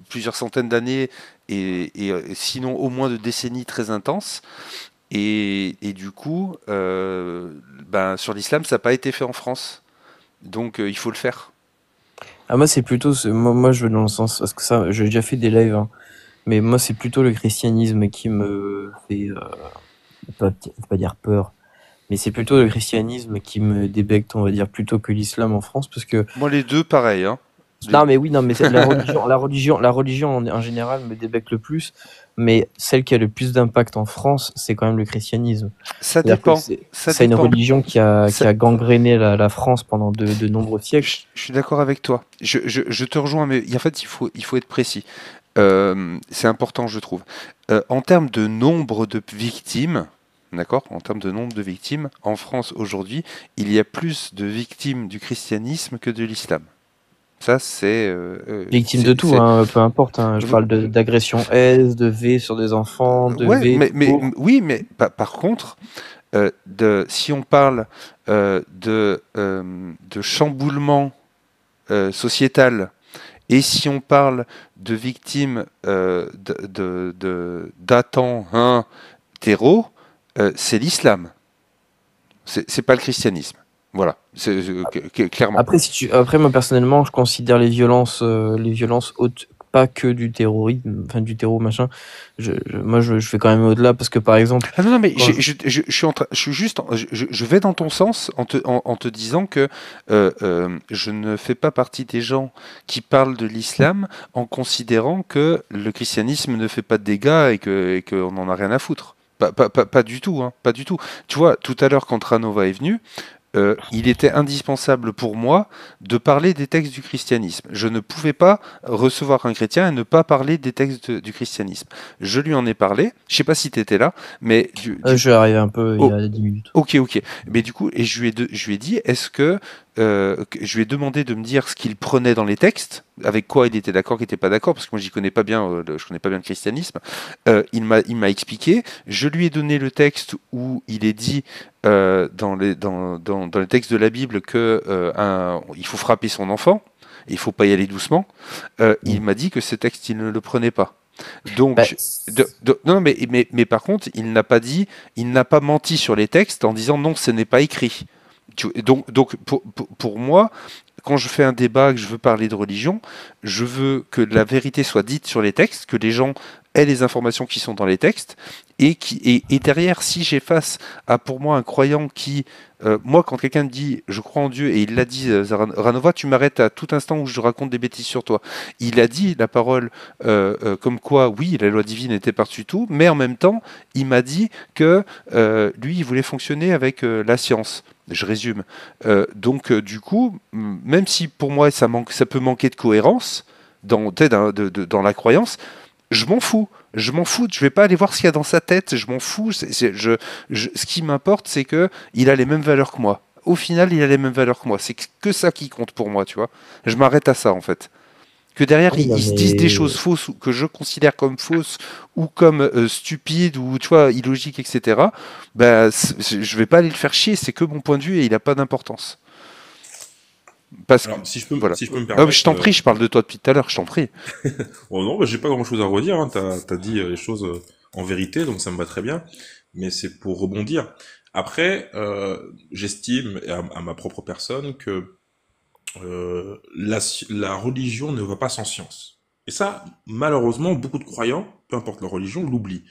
plusieurs centaines d'années et sinon au moins de décennies très intenses. Et du coup, ben, sur l'islam, ça n'a pas été fait en France. Donc il faut le faire. Ah, moi, c'est plutôt, moi, je veux dans le sens, parce que ça, j'ai déjà fait des lives, hein, mais moi, c'est plutôt le christianisme qui me fait pas dire peur, mais c'est plutôt le christianisme qui me débecte, on va dire, plutôt que l'islam en France, parce que Moi, les deux, pareil. Hein. non, mais oui, non, mais la religion en général me débecte le plus, mais celle qui a le plus d'impact en France, c'est quand même le christianismisme. Ça C'est-à-dire que dépend. Ça c'est une dépend. religion qui a Ça- gangréné la France pendant de nombreux siècles. Je suis d'accord avec toi. Je te rejoins, mais en fait, il faut être précis. C'est important, je trouve. En termes de nombre de victimes, d'accord? En termes de nombre de victimes, en France aujourd'hui, il y a plus de victimes du christianisme que de l'islam. Ça, Victime de tout, hein, peu importe. Hein. Je parle d'agression S, de V sur des enfants, de ouais, V. oui, mais par contre, si on parle de chamboulement sociétal, et si on parle de victimes d'attentats terreau, c'est l'islam. C'est pas le christianisme. Voilà, clairement. Après, moi personnellement, je considère les violences hautes, pas que du terrorisme, enfin du terreau machin. Moi, je fais quand même au-delà parce que par exemple. Ah non, mais je vais dans ton sens en te disant que je ne fais pas partie des gens qui parlent de l'islam en considérant que le christianisme ne fait pas de dégâts et qu'on n'en a rien à foutre. Pas du tout, hein, pas du tout. Tu vois, tout à l'heure, quand Ranova est venu, il était indispensable pour moi de parler des textes du christianisme. Je ne pouvais pas recevoir un chrétien et ne pas parler des textes du christianisme. Je lui en ai parlé, je sais pas si tu étais là, mais je vais arriver un peu il y a 10 minutes. Ok. Mais du coup, et je lui ai dit, je lui ai demandé de me dire ce qu'il prenait dans les textes, avec quoi il était d'accord, qu'il n'était pas d'accord, parce que moi je connais pas bien le christianisme. Il m'a expliqué. Je lui ai donné le texte où il est dit dans les textes de la Bible que il faut frapper son enfant, il faut pas y aller doucement. Il m'a dit que ce texte il ne le prenait pas. Donc, non, mais par contre, il n'a pas menti sur les textes en disant non, ce n'est pas écrit. Donc pour moi, quand je fais un débat, que je veux parler de religion, je veux que la vérité soit dite sur les textes, que les gens aient les informations qui sont dans les textes, et derrière, si j'ai face à pour moi un croyant qui, moi quand quelqu'un me dit je crois en Dieu, et il l'a dit, Ranova, tu m'arrêtes à tout instant où je raconte des bêtises sur toi. Il a dit la parole comme quoi, oui, la loi divine était par-dessus tout, mais en même temps, il m'a dit que lui, il voulait fonctionner avec la science. Je résume. Donc, du coup, même si pour moi ça peut manquer de cohérence dans la croyance, je m'en fous. Je m'en fous. Je vais pas aller voir ce qu'il y a dans sa tête. Je m'en fous. Ce qui m'importe, c'est que il a les mêmes valeurs que moi. Au final, il a les mêmes valeurs que moi. C'est que ça qui compte pour moi, tu vois. Je m'arrête à ça, en fait. Que derrière, ils se disent des choses fausses que je considère comme fausses ou comme stupides ou tu vois illogiques, etc. Bah, je vais pas aller le faire chier. C'est que mon point de vue et il a pas d'importance. Parce Alors, que si je peux voilà. me permettre. Je t'en prie, je parle de toi depuis tout à l'heure. Je t'en prie. Oh non, bah, j'ai pas grand chose à redire, hein. T'as dit les choses en vérité, donc ça me va très bien. Mais c'est pour rebondir. Après, j'estime, à ma propre personne, que la religion ne va pas sans science. Et ça, malheureusement, beaucoup de croyants, peu importe leur religion, l'oublient.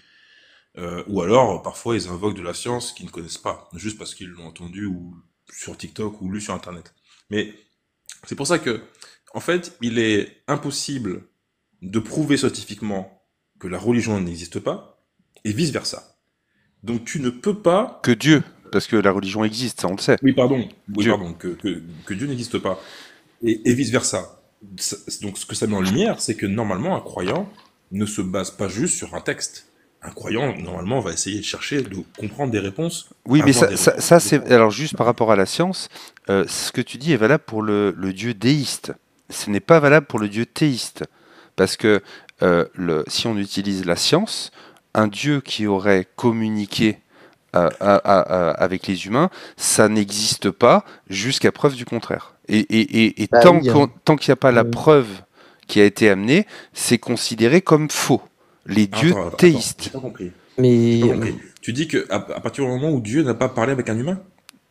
Ou alors, parfois, ils invoquent de la science qu'ils ne connaissent pas, juste parce qu'ils l'ont entendu ou sur TikTok ou lu sur Internet. Mais c'est pour ça que, en fait, il est impossible de prouver scientifiquement que la religion n'existe pas, et vice-versa. Donc tu ne peux pas... Que Dieu, parce que la religion existe, ça on le sait. Oui, pardon, Dieu. que Dieu n'existe pas. Et vice-versa. Donc ce que ça met en lumière, c'est que normalement, un croyant ne se base pas juste sur un texte. Un croyant, normalement, va essayer de chercher, de comprendre des réponses. Oui, mais ça c'est... Alors juste par rapport à la science, ce que tu dis est valable pour le Dieu déiste. Ce n'est pas valable pour le Dieu théiste. Parce que si on utilise la science, un Dieu qui aurait communiqué avec les humains, ça n'existe pas jusqu'à preuve du contraire. Et tant qu'il n'y a pas la preuve qui a été amenée, c'est considéré comme faux. Les dieux théistes. J'ai pas compris. Mais Tu dis que à partir du moment où Dieu n'a pas parlé avec un humain?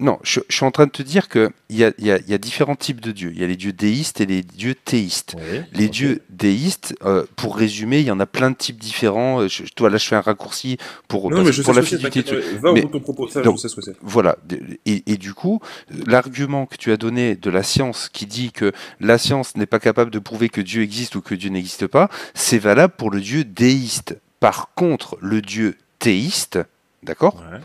Non, je suis en train de te dire qu'il y a différents types de dieux. Il y a les dieux déistes et les dieux théistes. Oui, Les ok. dieux déistes, pour résumer, il y en a plein de types différents. Toi, là, je fais un raccourci Non, mais je sais pour ce la que c'est, fidélité. t'inquiète. Va au Mais bout de ton propos, ça, je donc, sais ce que c'est. voilà. Et du coup, l'argument que tu as donné de la science qui dit que la science n'est pas capable de prouver que Dieu existe ou que Dieu n'existe pas, c'est valable pour le dieu déiste. Par contre, le dieu théiste, d'accord? Ouais.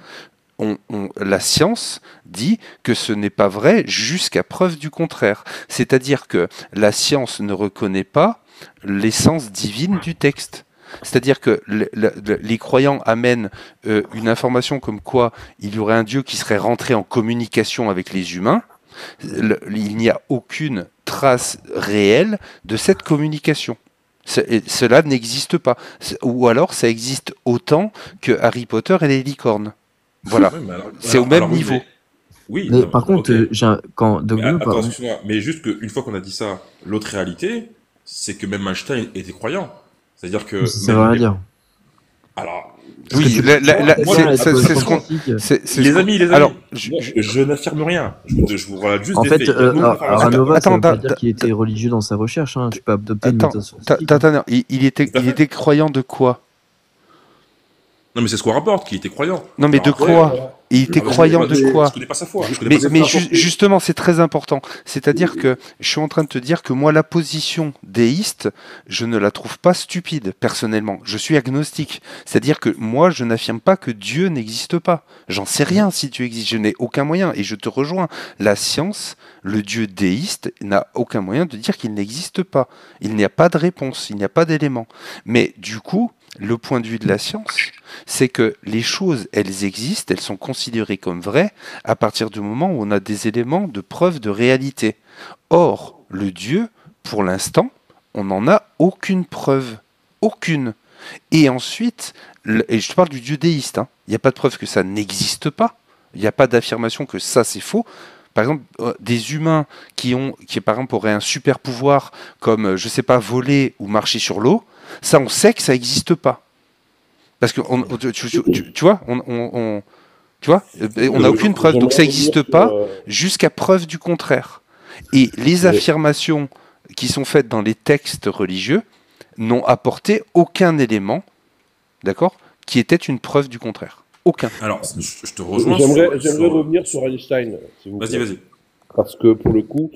La science dit que ce n'est pas vrai jusqu'à preuve du contraire. C'est-à-dire que la science ne reconnaît pas l'essence divine du texte. C'est-à-dire que les croyants amènent une information comme quoi il y aurait un Dieu qui serait rentré en communication avec les humains. Il n'y a aucune trace réelle de cette communication. Cela n'existe pas. Ou alors ça existe autant que Harry Potter et les licornes. Voilà. Ouais, mais C'est au même oui, niveau. Oui, Mais non, par contre, ok. quand Mais Dogme, attends, pardon, excuse-moi, mais juste qu'une fois qu'on a dit ça, l'autre réalité, c'est que même Einstein était croyant. C'est-à-dire que ça veut rien dire. Alors, Parce que Oui, moi, c'est ce qu'on. les amis, Alors, moi, je n'affirme rien. Je vous relate juste En des fait, faits. Il y a d'autres informations. Ranova, ça attends, veut pas t'as- dire qu'il était religieux dans sa recherche. Hein. Tu peux adopter une Attends, méthode scientifique. il était croyant de quoi? Non, mais c'est ce qu'on rapporte, qu'il était croyant. Non, mais Alors de après, quoi? Il était ah, bah, croyant de je quoi? connais pas sa foi. Je connais pas sa Mais foi. justement, c'est très important. C'est-à-dire que je suis en train de te dire que moi, la position déiste, je ne la trouve pas stupide, personnellement. Je suis agnostique. C'est-à-dire que moi, je n'affirme pas que Dieu n'existe pas. J'en sais rien si tu existes. Je n'ai aucun moyen. Et je te rejoins. La science, le Dieu déiste, n'a aucun moyen de dire qu'il n'existe pas. Il n'y a pas de réponse. Il n'y a pas d'élément. Mais du coup, le point de vue de la science, c'est que les choses, elles existent, elles sont considérées comme vraies à partir du moment où on a des éléments de preuve de réalité. Or, le Dieu, pour l'instant, on n'en a aucune preuve. Aucune. Et ensuite, et je te parle du Dieu déiste, hein, il n'y a pas de preuve que ça n'existe pas, il n'y a pas d'affirmation que ça c'est faux. Par exemple, des humains qui par exemple auraient un super pouvoir comme, je sais pas, voler ou marcher sur l'eau, ça on sait que ça n'existe pas. Parce que tu vois, tu vois, on n'a aucune preuve, donc ça n'existe pas jusqu'à preuve du contraire. Et les affirmations qui sont faites dans les textes religieux n'ont apporté aucun élément, d'accord, qui était une preuve du contraire. Aucun. Alors, je te rejoins. J'aimerais revenir sur Einstein, s'il vous plaît. Vas-y. Parce que pour le coup,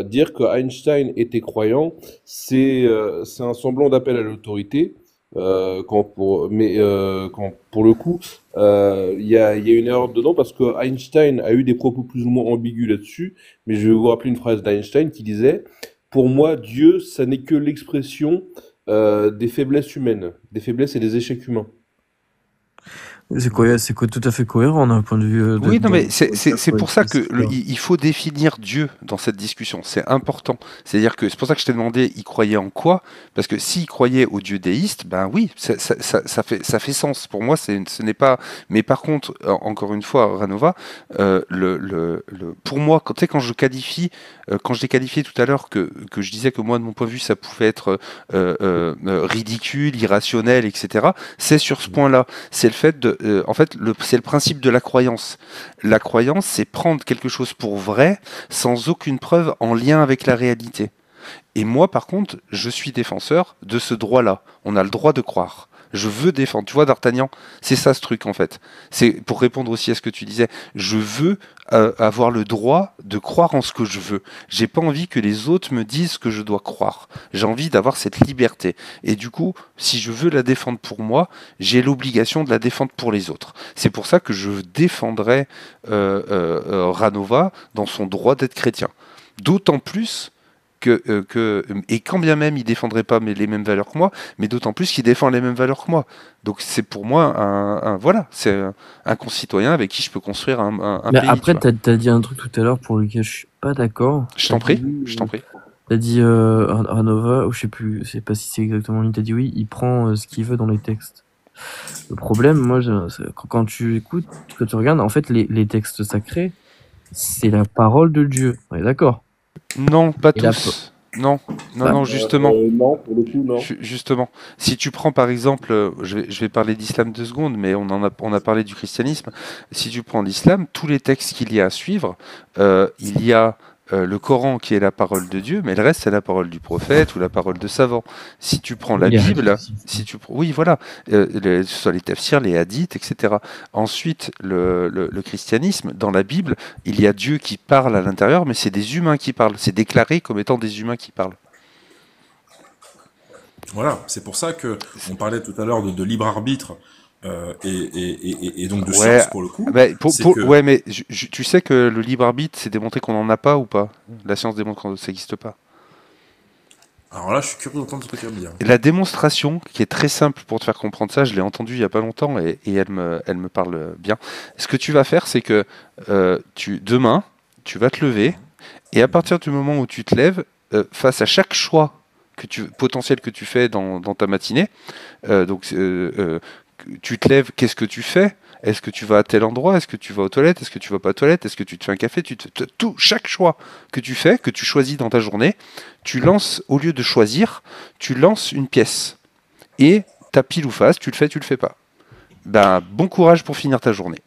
dire que Einstein était croyant, c'est un semblant d'appel à l'autorité. Quand pour le coup, il y a une erreur dedans parce que Einstein a eu des propos plus ou moins ambigus là-dessus. Mais je vais vous rappeler une phrase d'Einstein qui disait: pour moi, Dieu, ça n'est que l'expression des faiblesses humaines, des faiblesses et des échecs humains. C'est quoi tout à fait cohérent d'un point de vue. Oui, non, mais c'est pour ça que il faut définir Dieu dans cette discussion. C'est important. C'est-à-dire que c'est pour ça que je t'ai demandé, il croyait en quoi? Parce que s'il croyait au Dieu déiste, ben oui, ça fait sens. Pour moi, ce n'est pas. Mais par contre, encore une fois, Ranova, pour moi, quand je qualifie, quand je l'ai qualifié tout à l'heure que je disais que moi, de mon point de vue, ça pouvait être ridicule, irrationnel, etc. C'est sur ce point-là. C'est le fait de en fait, c'est le principe de la croyance. La croyance, c'est prendre quelque chose pour vrai sans aucune preuve en lien avec la réalité. Et moi, par contre, je suis défenseur de ce droit-là. On a le droit de croire. Je veux défendre. Tu vois, D'Artagnan, c'est ça ce truc en fait. C'est pour répondre aussi à ce que tu disais. Je veux avoir le droit de croire en ce que je veux. J'ai pas envie que les autres me disent ce que je dois croire. J'ai envie d'avoir cette liberté. Et du coup, si je veux la défendre pour moi, j'ai l'obligation de la défendre pour les autres. C'est pour ça que je défendrai Ranova dans son droit d'être chrétien. D'autant plus et quand bien même il défendrait pas les mêmes valeurs que moi, mais d'autant plus qu'il défend les mêmes valeurs que moi. Donc c'est pour moi c'est un concitoyen avec qui je peux construire un Mais pays. après, t'as dit un truc tout à l'heure pour lequel je suis pas d'accord. Je t'en prie. T'as dit Ranova, ou je sais pas si c'est exactement lui, t'as dit oui, il prend ce qu'il veut dans les textes. Le problème, moi, quand tu écoutes, quand tu regardes, en fait, les textes sacrés, c'est la parole de Dieu. On est d'accord? Non, pas tous. Non, Non, justement. Non, pour le coup, non. Justement, si tu prends par exemple, je vais parler d'islam 2 secondes, mais on a parlé du christianisme. Si tu prends l'islam, tous les textes qu'il y a à suivre, il y a le Coran qui est la parole de Dieu, mais le reste c'est la parole du prophète ou la parole de savant. Si tu prends la Les Bible, hadiths aussi. oui voilà, que ce soit les tafsirs, les hadiths, etc. Ensuite, le christianisme, dans la Bible, il y a Dieu qui parle à l'intérieur, mais c'est des humains qui parlent. C'est déclaré comme étant des humains qui parlent. Voilà, c'est pour ça que on parlait tout à l'heure de libre arbitre et donc de Ouais, science pour le coup. bah, C'est que ouais, mais tu sais que le libre arbitre, c'est démontré qu'on n'en a pas ou pas? La science démontre que ça n'existe pas. alors là, je suis curieux d'entendre ce que tu vas me dire. Et la démonstration, qui est très simple pour te faire comprendre ça, je l'ai entendue il y a pas longtemps et elle me parle bien. Ce que tu vas faire, c'est que demain, tu vas te lever et à partir du moment où tu te lèves, face à chaque choix potentiel que tu fais dans ta matinée, tu te lèves, qu'est-ce que tu fais? Est-ce que tu vas à tel endroit? Est-ce que tu vas aux toilettes? Est-ce que tu vas pas aux toilettes? Est-ce que tu te fais un café? Chaque choix que tu fais, que tu choisis dans ta journée, tu lances, au lieu de choisir, tu lances une pièce. Et t'as pile ou face, tu le fais pas. Ben, bon courage pour finir ta journée.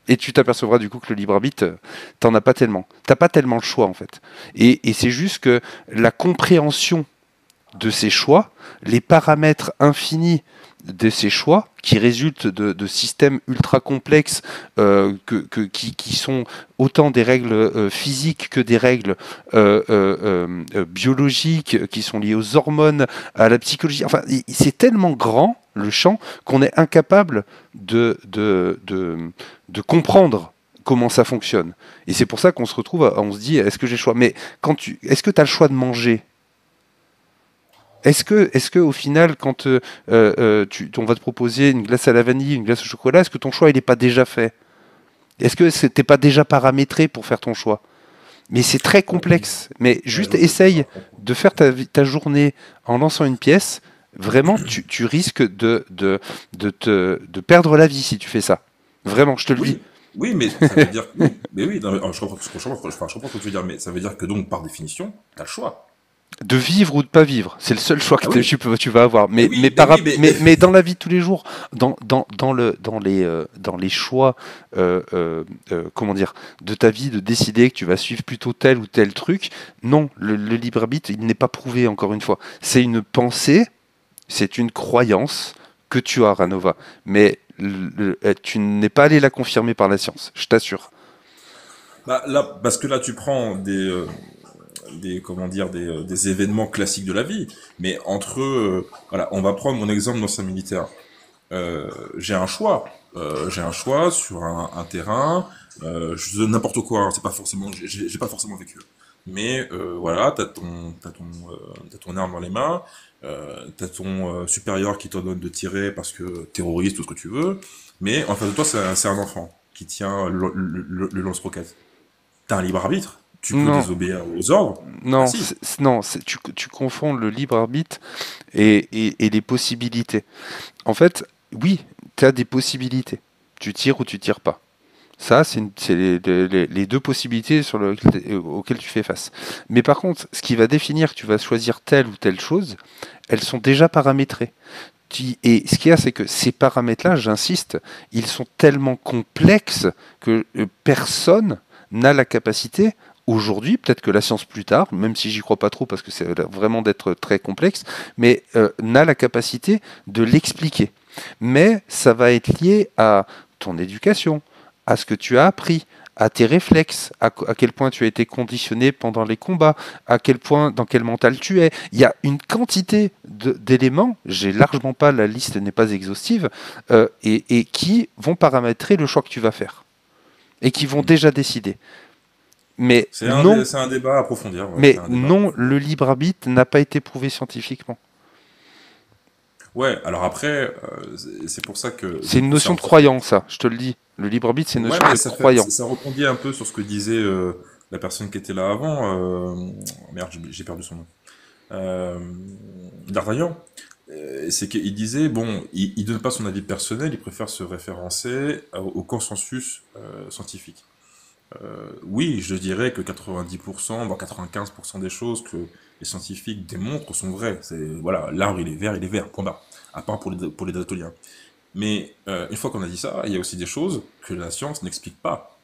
Et tu t'apercevras du coup que le libre arbitre, t'en as pas tellement. T'as pas tellement le choix en fait. Et c'est juste que la compréhension de ces choix, les paramètres infinis de ces choix, qui résultent de systèmes ultra complexes qui sont autant des règles physiques que des règles biologiques, qui sont liées aux hormones, à la psychologie. Enfin, c'est tellement grand le champ qu'on est incapable de comprendre comment ça fonctionne. Et c'est pour ça qu'on se retrouve, on se dit, est-ce que j'ai le choix? Mais est-ce que tu as le choix de manger? Est-ce que au final, quand on va te proposer une glace à la vanille, une glace au chocolat, est-ce que ton choix il n'est pas déjà fait? Est-ce que t'es pas déjà paramétré pour faire ton choix? Mais c'est très complexe. Mais juste Non, essaye de faire ta journée en lançant une pièce. Vraiment, tu risques de perdre la vie si tu fais ça. Vraiment, je te le dis. oui, mais ça veut dire que mais oui, non, mais, je comprends ce que tu veux dire, mais ça veut dire que donc par définition, tu as le choix. De vivre ou de pas vivre, c'est le seul choix que Ah oui. tu vas avoir. Mais, oui, mais, mais oui, mais dans la vie de tous les jours, dans les choix, comment dire, de ta vie, de décider que tu vas suivre plutôt tel ou tel truc, non, le libre arbitre, il n'est pas prouvé encore une fois. C'est une pensée, c'est une croyance que tu as, Ranova. Mais tu n'es pas allé la confirmer par la science, je t'assure. Bah, là, parce que là, tu prends comment dire, des événements classiques de la vie, mais entre voilà, on va prendre mon exemple d'ancien militaire. J'ai un choix. J'ai un choix sur un terrain. Je donne n'importe quoi. Hein, c'est pas forcément, j'ai pas forcément vécu. Mais voilà, t'as ton arme dans les mains. T'as ton supérieur qui t'ordonne de tirer parce que terroriste, tout ce que tu veux. Mais en face de toi, c'est un enfant qui tient le lance-roquette. T'as un libre arbitre. Tu peux Non. désobéir aux ordres. Non, Ah, si. tu confonds le libre arbitre et les possibilités. En fait, oui, tu as des possibilités. Tu tires ou tu tires pas. Ça, c'est les deux possibilités auxquelles tu fais face. Mais par contre, ce qui va définir que tu vas choisir telle ou telle chose, elles sont déjà paramétrées. Et ce qu'il y a, c'est que ces paramètres-là, j'insiste, ils sont tellement complexes que personne n'a la capacité, aujourd'hui, peut-être que la science plus tard, même si j'y crois pas trop parce que c'est vraiment d'être très complexe, mais n'a la capacité de l'expliquer. Mais ça va être lié à ton éducation, à ce que tu as appris, à tes réflexes, à quel point tu as été conditionné pendant les combats, à quel point, dans quel mental tu es. Il y a une quantité d'éléments, j'ai largement pas, la liste n'est pas exhaustive, et qui vont paramétrer le choix que tu vas faire. Et qui vont déjà décider. Mais C'est non, un débat à approfondir. Ouais, mais c'est un débat. non, le libre arbitre n'a pas été prouvé scientifiquement. Ouais, alors après, c'est pour ça que... C'est une notion de important. croyance, ça, je te le dis. Le libre arbitre, c'est une Ouais, notion mais de croyance. ça rebondit un peu sur ce que disait la personne qui était là avant. Merde, j'ai perdu son nom. D'Artagnan. C'est qu'il disait, bon, il donne pas son avis personnel, il préfère se référencer au consensus scientifique. Oui, je dirais que 90%, voire 95% des choses les scientifiques démontrent sont vraies. Voilà, l'arbre il est vert, point barre. À part pour les daltoniens. Mais une fois qu'on a dit ça, il y a aussi des choses que la science n'explique pas.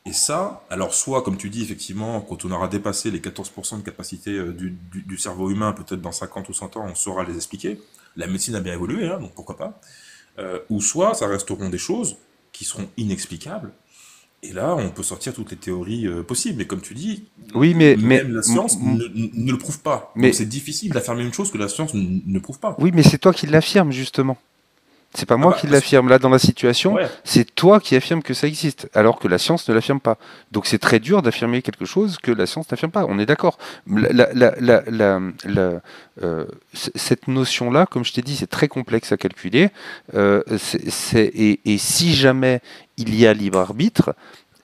Et ça, alors soit, comme tu dis, effectivement, quand on aura dépassé les 14% de capacité du cerveau humain, peut-être dans 50 ou 100 ans, on saura les expliquer. La médecine a bien évolué, hein, donc pourquoi pas. Ou soit, ça resteront des choses qui seront inexplicables. Et là, on peut sortir toutes les théories possibles. Et comme tu dis, Oui, même la science ne le prouve pas. mais, Donc c'est difficile d'affirmer une chose que la science ne prouve pas. oui, mais c'est toi qui l'affirmes, justement. C'est pas Ah moi bah, qui l'affirme. Là, dans la situation, ouais. c'est toi qui affirme que ça existe, alors que la science ne l'affirme pas. Donc c'est très dur d'affirmer quelque chose que la science n'affirme pas. On est d'accord. Cette notion-là, comme je t'ai dit, c'est très complexe à calculer. Et si jamais il y a libre arbitre,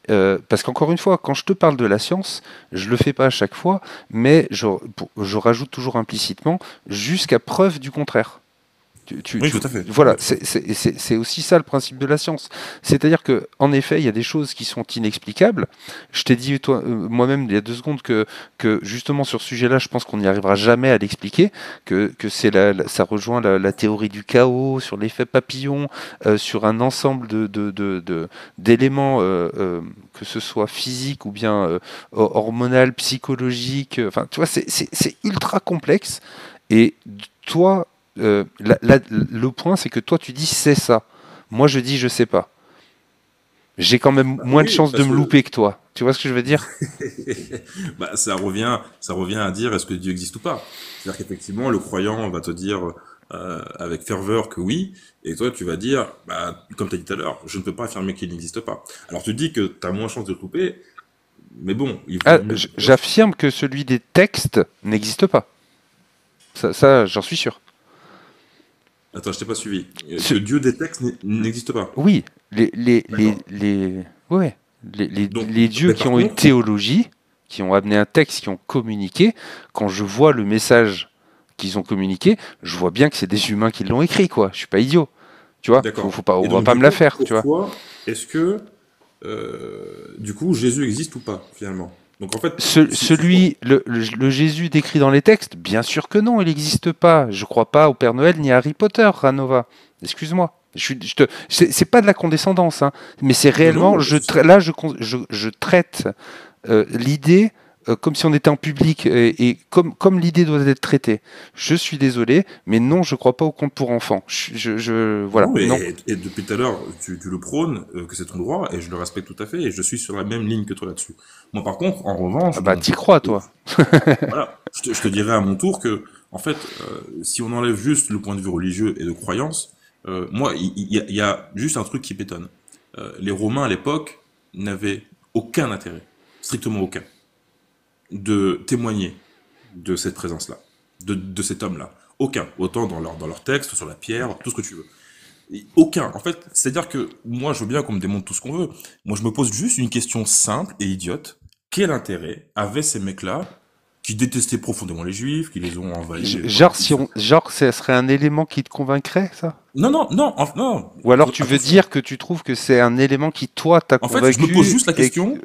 parce qu'encore une fois, quand je te parle de la science, je le fais pas à chaque fois, mais je rajoute toujours implicitement jusqu'à preuve du contraire. Oui, tout à fait. Voilà, Tout à fait. c'est aussi ça le principe de la science. C'est-à-dire que, en effet, il y a des choses qui sont inexplicables. Je t'ai dit moi-même il y a 2 secondes que justement sur ce sujet-là, je pense qu'on n'y arrivera jamais à l'expliquer, que ça rejoint la théorie du chaos, sur l'effet papillon, sur un ensemble d'éléments, que ce soit physique ou bien hormonal, psychologique. Enfin, tu vois, c'est ultra complexe. Et toi, le point, c'est que toi, tu dis c'est ça. Moi, je dis je sais pas. J'ai quand même Bah moins de oui, chances de parce me que louper que toi. Tu vois ce que je veux dire? bah, ça revient à dire est-ce que Dieu existe ou pas. C'est-à-dire qu'effectivement, le croyant va te dire avec ferveur que oui, et toi, tu vas dire, bah, comme tu as dit tout à l'heure, je ne peux pas affirmer qu'il n'existe pas. Alors, tu dis que tu as moins de chances de te louper, mais bon, il vaut mieux. J'affirme que celui des textes n'existe pas. Ça, j'en suis sûr. Attends, je t'ai pas suivi. Que Dieu des textes n'existe pas. Oui, D'accord. ouais, Donc, les dieux mais qui par ont une contre, théologie, qui ont amené un texte, qui ont communiqué, quand je vois le message qu'ils ont communiqué, je vois bien que c'est des humains qui l'ont écrit, quoi. Je suis pas idiot. Tu vois, d'accord. faut pas, on Et va donc, pas du me la coup, faire, tu pour vois. toi, est-ce que, du coup, Jésus existe ou pas, finalement? Donc, en fait, si tu crois. Le Jésus décrit dans les textes, bien sûr que non, il n'existe pas. Je crois pas au Père Noël ni à Harry Potter, Ranova. Excuse-moi. C'est pas de la condescendance, hein, mais c'est Non, non, réellement. il n'y a pas de souci. Là, je traite l'idée comme si on était en public et comme l'idée doit être traitée. Je suis désolé, mais non, je crois pas au conte pour enfants. Voilà, Non, non. et depuis tout à l'heure, tu le prônes, que c'est ton droit, et je le respecte tout à fait, et je suis sur la même ligne que toi là-dessus. Moi, par contre, en Ah revanche, de bah, mon t'y côté, crois, toi. voilà, je te dirais à mon tour que, en fait, si on enlève juste le point de vue religieux et de croyance, moi, il y a juste un truc qui m'étonne. Les Romains, à l'époque, n'avaient aucun intérêt, strictement aucun, de témoigner de cette présence-là, de cet homme-là. Aucun. Autant dans leur texte, sur la pierre, tout ce que tu veux. Et aucun. En fait, c'est-à-dire que moi, je veux bien qu'on me démontre tout ce qu'on veut. Moi, je me pose juste une question simple et idiote. Quel intérêt avaient ces mecs-là qui détestaient profondément les juifs, qui les ont envahis pendant tout ça? Genre, ça serait un élément qui te convaincrait, ça? Non, non, non, non. Ou alors tu veux Attention. dire que tu trouves que c'est un élément qui, toi, t'a En fait, je me pose convaincu juste la et question.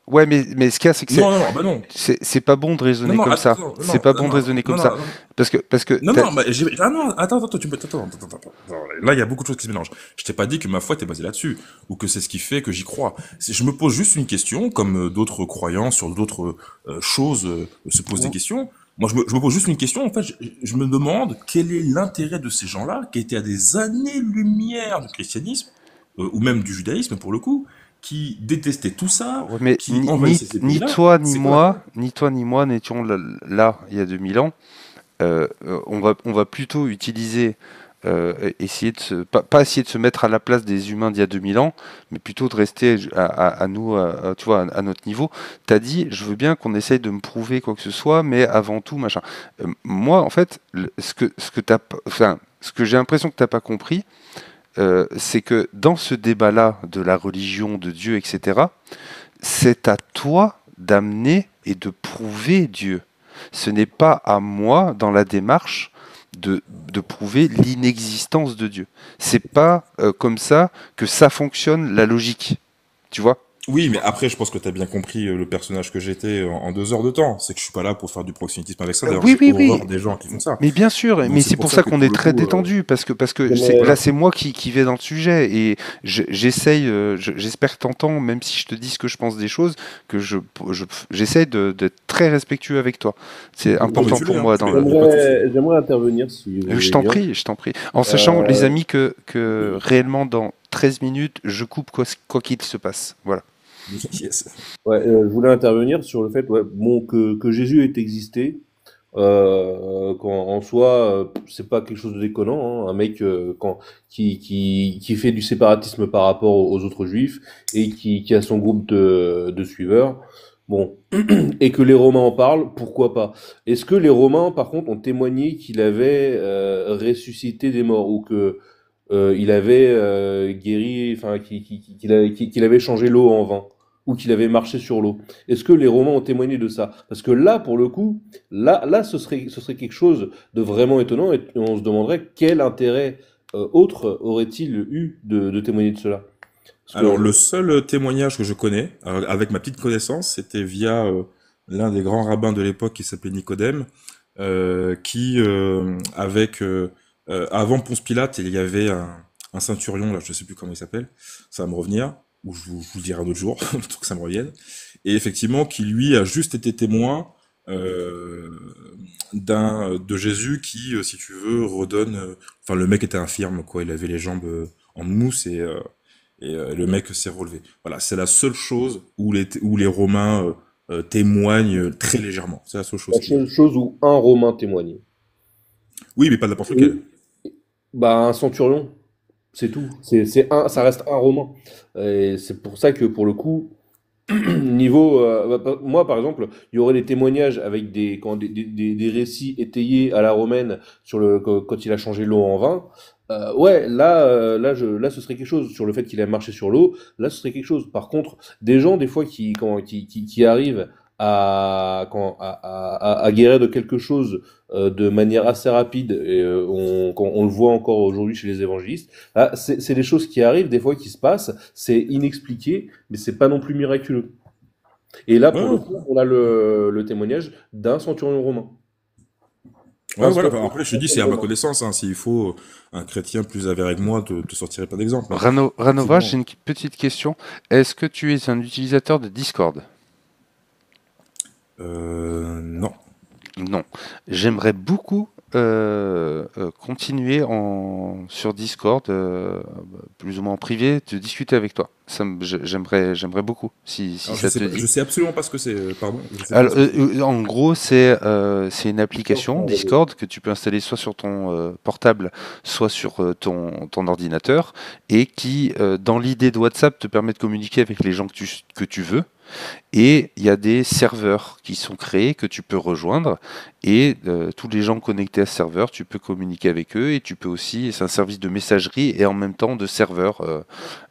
ouais, mais ce qu'il y a, c'est que Non, non, bah non. c'est pas bon de Non, raisonner non, comme ça. attends, C'est non, pas non, bon de raisonner non, comme non, ça. non. Parce que Non, non, ah non, attends, là, il y a beaucoup de choses qui se mélangent. Je t'ai pas dit que ma foi était basée là-dessus, ou que c'est ce qui fait que j'y crois. Je me pose juste une question, comme d'autres croyants sur d'autres choses se posent des questions. Moi, je me pose juste une question, en fait, je me demande quel est l'intérêt de ces gens-là, qui étaient à des années-lumière du christianisme, ou même du judaïsme pour le coup, qui détestaient tout ça, ouais, mais qui envahissaient ces ni pays-là. toi C'est quoi l'intérêt? ni toi ni moi n'étions là il y a 2000 ans. On va plutôt utiliser essayer de pas essayer de se mettre à la place des humains d'il y a 2000 ans, mais plutôt de rester à nous, tu vois, à notre niveau. T'as dit, je veux bien qu'on essaye de me prouver quoi que ce soit, mais avant tout, machin. Moi, en fait, ce que j'ai l'impression que t'as pas compris, c'est que dans ce débat-là de la religion, de Dieu, etc., c'est à toi d'amener et de prouver Dieu. Ce n'est pas à moi, dans la démarche, de prouver l'inexistence de Dieu. C'est pas comme ça que ça fonctionne la logique. Tu vois? Oui, mais après, je pense que tu as bien compris le personnage que j'étais en 2 heures de temps. C'est que je suis pas là pour faire du proxénétisme avec ça. D'ailleurs, Oui, j'ai oui, oui. horreur des gens qui font ça. Mais bien sûr, Donc mais c'est c'est pour pour ça ça que qu'on pour est le très coup, détendu, parce que là J'aimerais- c'est moi qui vais dans le sujet et j'essaye, j'espère que t'entends, même si je te dis ce que je pense des choses, que j'essaye d'être très respectueux avec toi. C'est non mais important tu l'es, pour hein, moi tu dans l'es, y a pas de souci. J'aimerais intervenir si vous Je voulez t'en bien. prie, je t'en prie. En sachant, les Euh, amis, que réellement dans 13 minutes, je coupe quoi qu'il se passe. Voilà. Yes. ouais, je voulais intervenir sur le fait, ouais, bon, que Jésus ait existé. En soi, c'est pas quelque chose de déconnant, hein. Un mec qui fait du séparatisme par rapport aux autres juifs et qui a son groupe de suiveurs. Bon, et que les Romains en parlent, pourquoi pas? Est-ce que les Romains, par contre, ont témoigné qu'il avait ressuscité des morts ou que il avait guéri, enfin, qu'il avait changé l'eau en vin ou qu'il avait marché sur l'eau? Est-ce que les Romains ont témoigné de ça? Parce que là, pour le coup, là, ce serait quelque chose de vraiment étonnant et on se demanderait quel intérêt autre aurait-il eu de témoigner de cela? Parce Alors, que, le seul témoignage que je connais, avec ma petite connaissance, c'était via l'un des grands rabbins de l'époque qui s'appelait Nicodème, qui, avant Ponce Pilate, il y avait un centurion, là, je sais plus comment il s'appelle, ça va me revenir, ou je vous le dirai un autre jour, le truc que ça me revienne, et effectivement, qui lui a juste été témoin euh, de Jésus qui, si tu veux, redonne, enfin, le mec était infirme, quoi, il avait les jambes en mousse et le mec s'est relevé. Voilà, c'est la seule chose où les Romains témoignent très légèrement. C'est la seule chose la qui. seule chose où un Romain témoigne. Oui, mais pas n'importe lequel. Et, bah, un centurion, c'est tout. Ça reste un Romain. Et c'est pour ça que, pour le coup, niveau, moi par exemple, il y aurait des témoignages avec des récits étayés à la romaine sur quand il a changé l'eau en vin. Ouais, là, ce serait quelque chose sur le fait qu'il a marché sur l'eau. Là, ce serait quelque chose. Par contre, des gens des fois qui arrivent à guérir de quelque chose de manière assez rapide, et quand on le voit encore aujourd'hui chez les évangélistes. Ah, c'est des choses qui arrivent, des fois qui se passent, c'est inexpliqué, mais c'est pas non plus miraculeux. Et là, Ouais, pour le coup, on a le témoignage d'un centurion romain. ouais, Un voilà. centurion Enfin, après, je te dis, c'est à ma romain. connaissance. Hein, s'il faut un chrétien plus avéré que moi, te sortirait pas d'exemple. Mais Ranova, j'ai effectivement, une petite question. Est-ce que tu es un utilisateur de Discord? non. Non. J'aimerais beaucoup continuer sur Discord, plus ou moins en privé, de discuter avec toi. J'aimerais beaucoup, si Alors, je ça sais te pas, je dit. sais absolument pas ce que c'est. Pardon, je sais pas Alors, ce que c'est. en gros, c'est une application Discord que tu peux installer soit sur ton portable, soit sur ton ordinateur, et qui, dans l'idée de WhatsApp, te permet de communiquer avec les gens que tu veux. Et il y a des serveurs qui sont créés que tu peux rejoindre et tous les gens connectés à ce serveur, tu peux communiquer avec eux et tu peux aussi, c'est un service de messagerie et en même temps de serveur,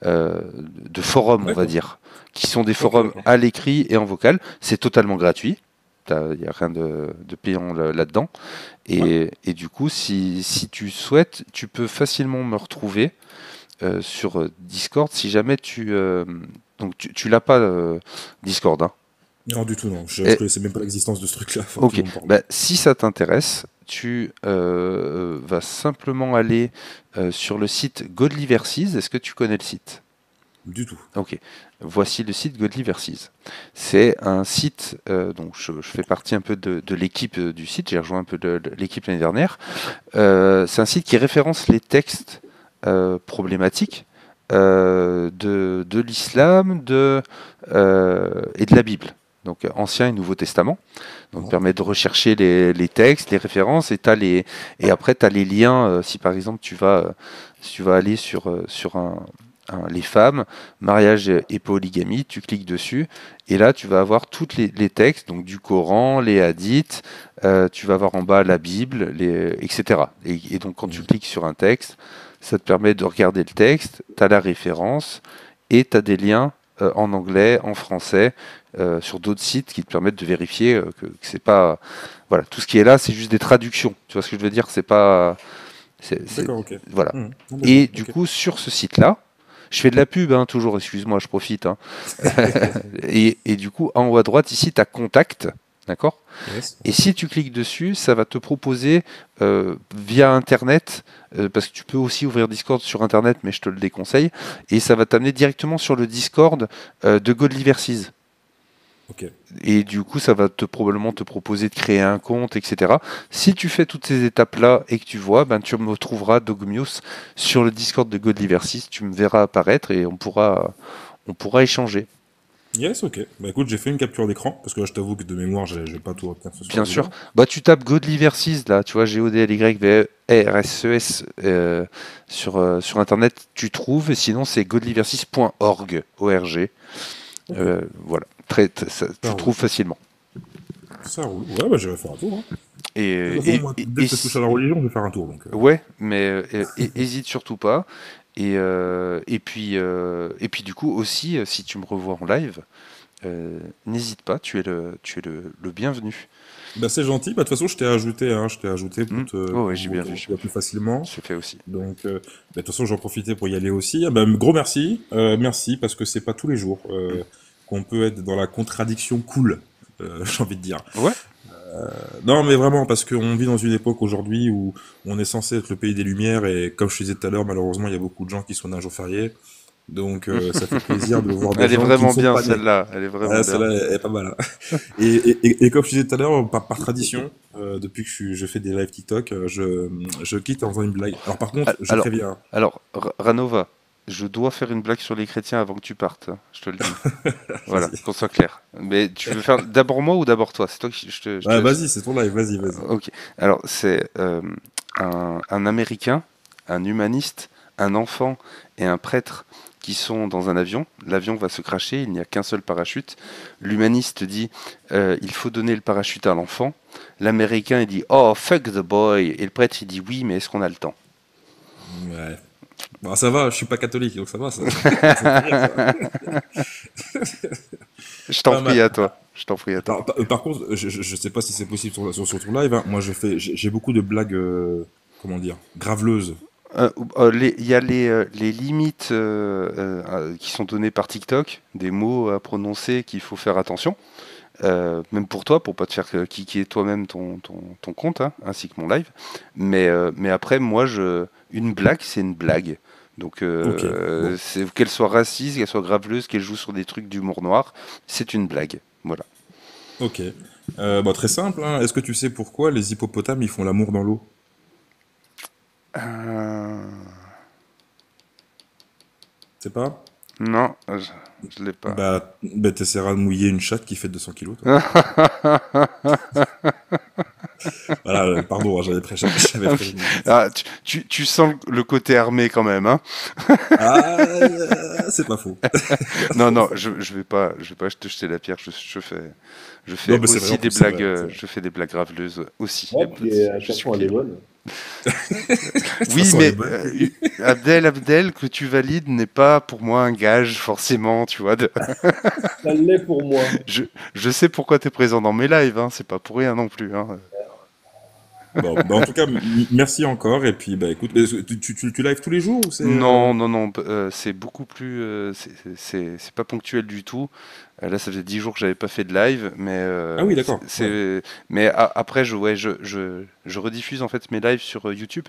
de forum on va D'accord. dire, qui sont des Ok, forums d'accord. à l'écrit et en vocal. C'est totalement gratuit. Il n'y a rien de payant là-dedans. Ouais. Et du coup, si tu souhaites, tu peux facilement me retrouver sur Discord si jamais donc tu l'as pas Discord, hein. Non, du tout, non. Je Et- connaissais même pas l'existence de ce truc-là. Faut ok, absolument me parler. bah, si ça t'intéresse, tu vas simplement aller sur le site Godly Verses. Est-ce que tu connais le site? Du tout. Ok, voici le site Godly Verses. C'est un site, donc je fais partie un peu de l'équipe du site, j'ai rejoint un peu l'équipe l'année dernière. C'est un site qui référence les textes problématiques de l'islam et de la Bible. Donc Ancien et Nouveau Testament. Donc Bon. permet de rechercher les textes, les références, et après tu as les liens. Si par exemple si tu vas aller sur les femmes, mariage et polygamie, tu cliques dessus, et là tu vas avoir tous les textes, donc du Coran, les hadiths, tu vas avoir en bas la Bible, etc. Et donc quand tu cliques sur un texte, ça te permet de regarder le texte, tu as la référence, et tu as des liens en anglais, en français, sur d'autres sites qui te permettent de vérifier que c'est pas... Voilà, tout ce qui est là, c'est juste des traductions. Tu vois ce que je veux dire? C'est pas... D'accord, ok. Voilà. Bon, Et d'accord, du ok. coup, sur ce site-là, Je fais de la pub, hein, toujours, excuse-moi, je profite. Hein. Et du coup, en haut à droite, ici, tu as Contact. D'accord? Yes. Et si tu cliques dessus, ça va te proposer via Internet, parce que tu peux aussi ouvrir Discord sur Internet, mais je te le déconseille, et ça va t'amener directement sur le Discord de Godly Versus. Ok. Et du coup, ça va probablement te proposer de créer un compte, etc. Si tu fais toutes ces étapes-là et que tu vois, ben, tu me retrouveras Dogmius sur le Discord de Godly Versus, tu me verras apparaître et on pourra échanger. Yes, ok. Bah écoute, j'ai fait une capture d'écran, parce que là, je t'avoue que de mémoire, j'ai pas tout retenu ce soir. Bien sûr. Bah, tu tapes Godly Versus, là, tu vois, Godlyversus sur Internet, tu trouves, et sinon, c'est godlyversus.org, O-R-G. Okay. Voilà, tu trouves facilement. Ça roule. Ouais, bah j'irai faire un tour. Hein. Et, dès que ça touche à la religion, je vais faire un tour. Donc, Ouais, mais hésite surtout pas. Et puis du coup aussi, si tu me revois en live, n'hésite pas, tu es le bienvenu. Bah c'est gentil. Bah, de toute façon, je t'ai ajouté pour ouais, j'ai bien vu. Plus facilement. C'est fait aussi. Donc, de toute façon, j'en profitais pour y aller aussi. Ah, bah, gros merci, merci parce que c'est pas tous les jours qu'on peut être dans la contradiction cool, j'ai envie de dire. Ouais. Non, mais vraiment, parce qu'on vit dans une époque aujourd'hui où on est censé être le pays des Lumières, et comme je te disais tout à l'heure, malheureusement, il y a beaucoup de gens qui sont nés un jour férié. Donc, ça fait plaisir de voir des gens qui ne sont pas nés. Celle-là. Elle est vraiment bien. Celle-là, elle est pas mal. Hein. Et comme je te disais tout à l'heure, par tradition, depuis que je fais des lives TikTok, je quitte en faisant une blague. Alors, par contre, je préviens. Alors, Ranova, je dois faire une blague sur les chrétiens avant que tu partes. Je te le dis. Voilà, qu'on soit clair. Mais tu veux faire d'abord moi ou d'abord toi? C'est toi qui vas-y, c'est ton live, vas-y. Ok. Alors, c'est un Américain, un humaniste, un enfant et un prêtre qui sont dans un avion. L'avion va se cracher, il n'y a qu'un seul parachute. L'humaniste dit il faut donner le parachute à l'enfant. L'Américain il dit oh fuck the boy. Et le prêtre il dit oui, mais est-ce qu'on a le temps? Ouais. Bon, ça va, je suis pas catholique, donc ça va. Ça. Je t'en prie à toi. Par contre, je sais pas si c'est possible sur ton live. Hein. Moi, j'ai beaucoup de blagues, comment dire, graveleuses. Il y a les limites qui sont données par TikTok, des mots à prononcer qu'il faut faire attention. Même pour toi, pour pas te faire kicker toi-même ton compte, hein, ainsi que mon live. Mais après, moi, une blague, c'est une blague. Donc, bon. Qu'elle soit raciste, qu'elle soit graveleuse, qu'elle joue sur des trucs d'humour noir, c'est une blague. Voilà. Ok. Très simple. Hein. Est-ce que tu sais pourquoi les hippopotames ils font l'amour dans l'eau? C'est pas? Non, je l'ai pas. Bah t'essaieras de mouiller une chatte qui fait 200 kilos. Toi. Voilà, pardon, j'avais prévenu. Ah, tu sens le côté armé quand même, hein? C'est pas faux. Non, je vais pas te jeter la pierre. Je fais aussi des blagues. Je fais des blagues graveleuses aussi. Ouais, puis à chaque fois, elle est bonne. Oui, mais Abdel, que tu valides n'est pas pour moi un gage forcément, tu vois. Ça l'est pour moi. Je sais pourquoi tu es présent dans mes lives, hein, c'est pas pour rien non plus. Hein. Bon, en tout cas, merci encore. Et puis, écoute, tu lives tous les jours ou c'est Non, c'est beaucoup plus. C'est pas ponctuel du tout. Là, ça faisait 10 jours que j'avais pas fait de live, mais. Ah oui, d'accord. Mais après, je rediffuse en fait mes lives sur YouTube.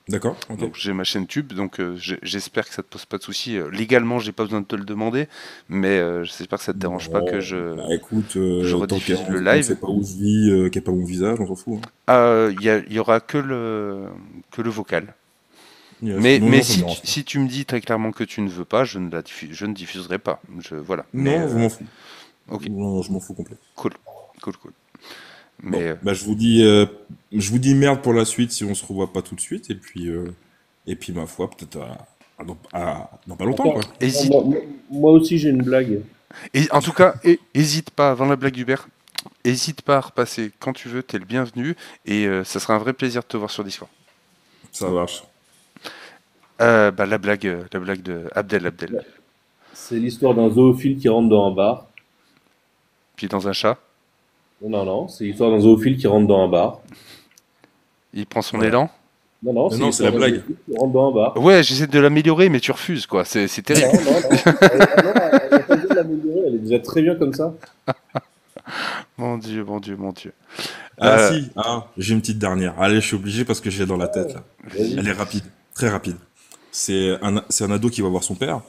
D'accord. Okay. Donc j'ai ma chaîne Tube, donc j'espère que ça te pose pas de soucis. Légalement, j'ai pas besoin de te le demander, mais j'espère que ça te dérange pas que je rediffuse le live. Je sais pas où je vis, qu'il n'y a pas mon visage, on s'en fout. Il y aura que le vocal. Yes. Mais si tu me dis très clairement que tu ne veux pas, je ne diffuserai pas. Voilà. Non, je m'en fous. Ok. Non, je m'en fous complet. Cool. Mais je vous dis merde pour la suite si on se revoit pas tout de suite, et puis ma foi peut-être dans pas longtemps. Quoi. Moi aussi j'ai une blague. Et en tout cas, hésite pas avant la blague d'Hubert. Hésite pas à repasser quand tu veux, t'es le bienvenu, et ça sera un vrai plaisir de te voir sur Discord. Ça marche. La blague de Abdel. C'est l'histoire d'un zoophile qui rentre dans un bar. Puis dans un chat. Non, c'est l'histoire d'un zoophile qui rentre dans un bar. Il prend son élan. Non, Non, c'est la sur un blague. objectif, tu rentres dans un bar. Ouais, j'essaie de l'améliorer, mais tu refuses, quoi. C'est Non, terrible. non, non. Elle n'a pas besoin de l'améliorer, elle est déjà très bien comme ça. Mon Dieu, mon Dieu, mon Dieu. Ah Euh, si, j'ai une petite dernière. Allez, je suis obligé parce que j'ai dans la tête là. Vas-y. Elle est rapide, très rapide. C'est un ado qui va voir son père.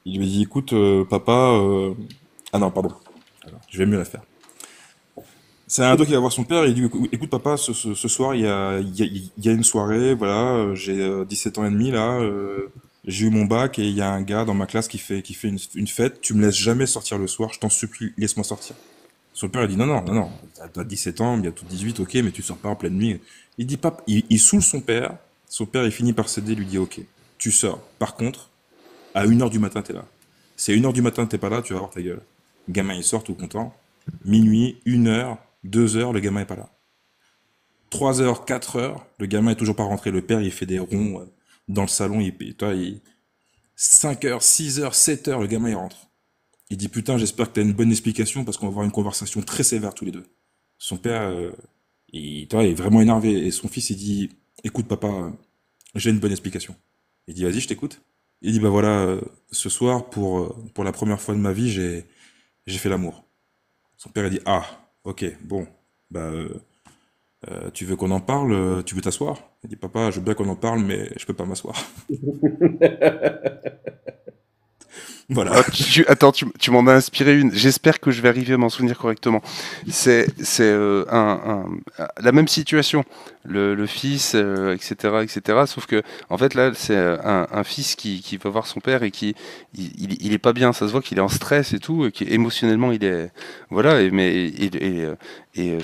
Il lui dit, écoute, papa... Ah non, pardon. Alors, je vais mieux la faire. C'est un ado qui va voir son père et il dit, écoute papa, ce soir, il y a une soirée, voilà, j'ai 17 ans et demi là, j'ai eu mon bac et il y a un gars dans ma classe qui fait une fête, tu me laisses jamais sortir le soir, je t'en supplie, laisse-moi sortir. Son père il dit, non, non, non, non, t'as 17 ans, bientôt 18, ok, mais tu sors pas en pleine nuit. Il dit, papa, il saoule son père il finit par céder, il lui dit, ok, tu sors. Par contre, à 1h du matin, t'es là. Si à 1h du matin, t'es pas là, tu vas avoir ta gueule. Le gamin, il sort tout content. Minuit, 1h, 2h, le gamin est pas là. 3h, 4h, le gamin est toujours pas rentré. Le père, il fait des ronds dans le salon. Toi, 5h, 6h, 7h, le gamin, il rentre. Il dit, putain, j'espère que t'as une bonne explication parce qu'on va avoir une conversation très sévère tous les deux. Son père, toi, il est vraiment énervé. Et son fils, il dit, écoute, papa, j'ai une bonne explication. Il dit, vas-y, je t'écoute. Il dit, bah voilà, ce soir, pour la première fois de ma vie, j'ai fait l'amour. Son père, il dit, ah, ok, bon, bah, tu veux qu'on en parle, tu veux t'asseoir? Il dit, papa, je veux bien qu'on en parle, mais je peux pas m'asseoir. Voilà. Ah, attends, tu m'en as inspiré une. J'espère que je vais arriver à m'en souvenir correctement. C'est la même situation. Le fils, etc., etc. Sauf que, en fait, là, c'est un fils qui va voir son père et il est pas bien. Ça se voit qu'il est en stress et tout, et émotionnellement, il est, voilà.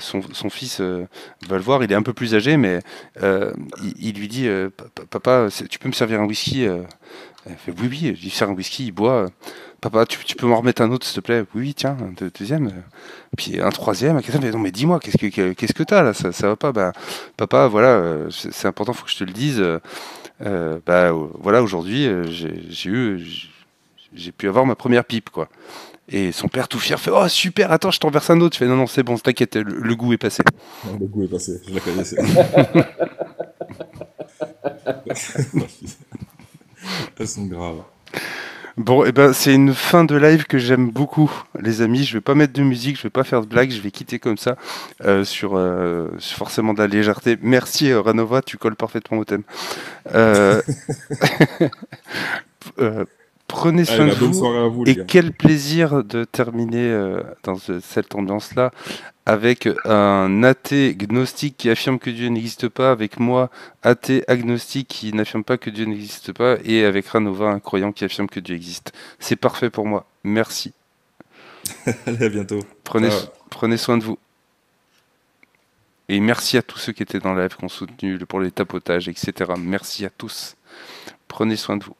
Son fils va le voir. Il est un peu plus âgé, mais il lui dit, papa, tu peux me servir un whisky? Elle fait oui, oui, je lui sers un whisky, il boit. Papa, tu peux m'en remettre un autre, s'il te plaît? Oui, oui, tiens, deuxième. Puis un troisième, un quatrième. Non, mais dis-moi, qu'est-ce que t'as là? Ça va pas? Bah, papa, voilà, c'est important, faut que je te le dise. Voilà, aujourd'hui, j'ai pu avoir ma première pipe, quoi. Et son père tout fier fait oh super, attends, je t'en verse un autre. Je fais non, non, c'est bon, t'inquiète, le goût est passé. Le goût est passé, je la connaissais. Elles sont graves. Bon, et ben c'est une fin de live que j'aime beaucoup, les amis. Je vais pas mettre de musique, je vais pas faire de blagues, je vais quitter comme ça sur forcément de la légèreté. Merci Ranova, tu colles parfaitement au thème. Euh, euh, Prenez soin Allez, de la bonne vous soirée à vous, les et gars. quel plaisir de terminer dans cette ambiance-là avec un athée gnostique qui affirme que Dieu n'existe pas, avec moi, athée agnostique qui n'affirme pas que Dieu n'existe pas, et avec Ranova, un croyant qui affirme que Dieu existe. C'est parfait pour moi. Merci. Allez, à bientôt. Prenez, Ciao. prenez soin de vous. Et merci à tous ceux qui étaient dans la live, qui ont soutenu pour les tapotages, etc. Merci à tous. Prenez soin de vous.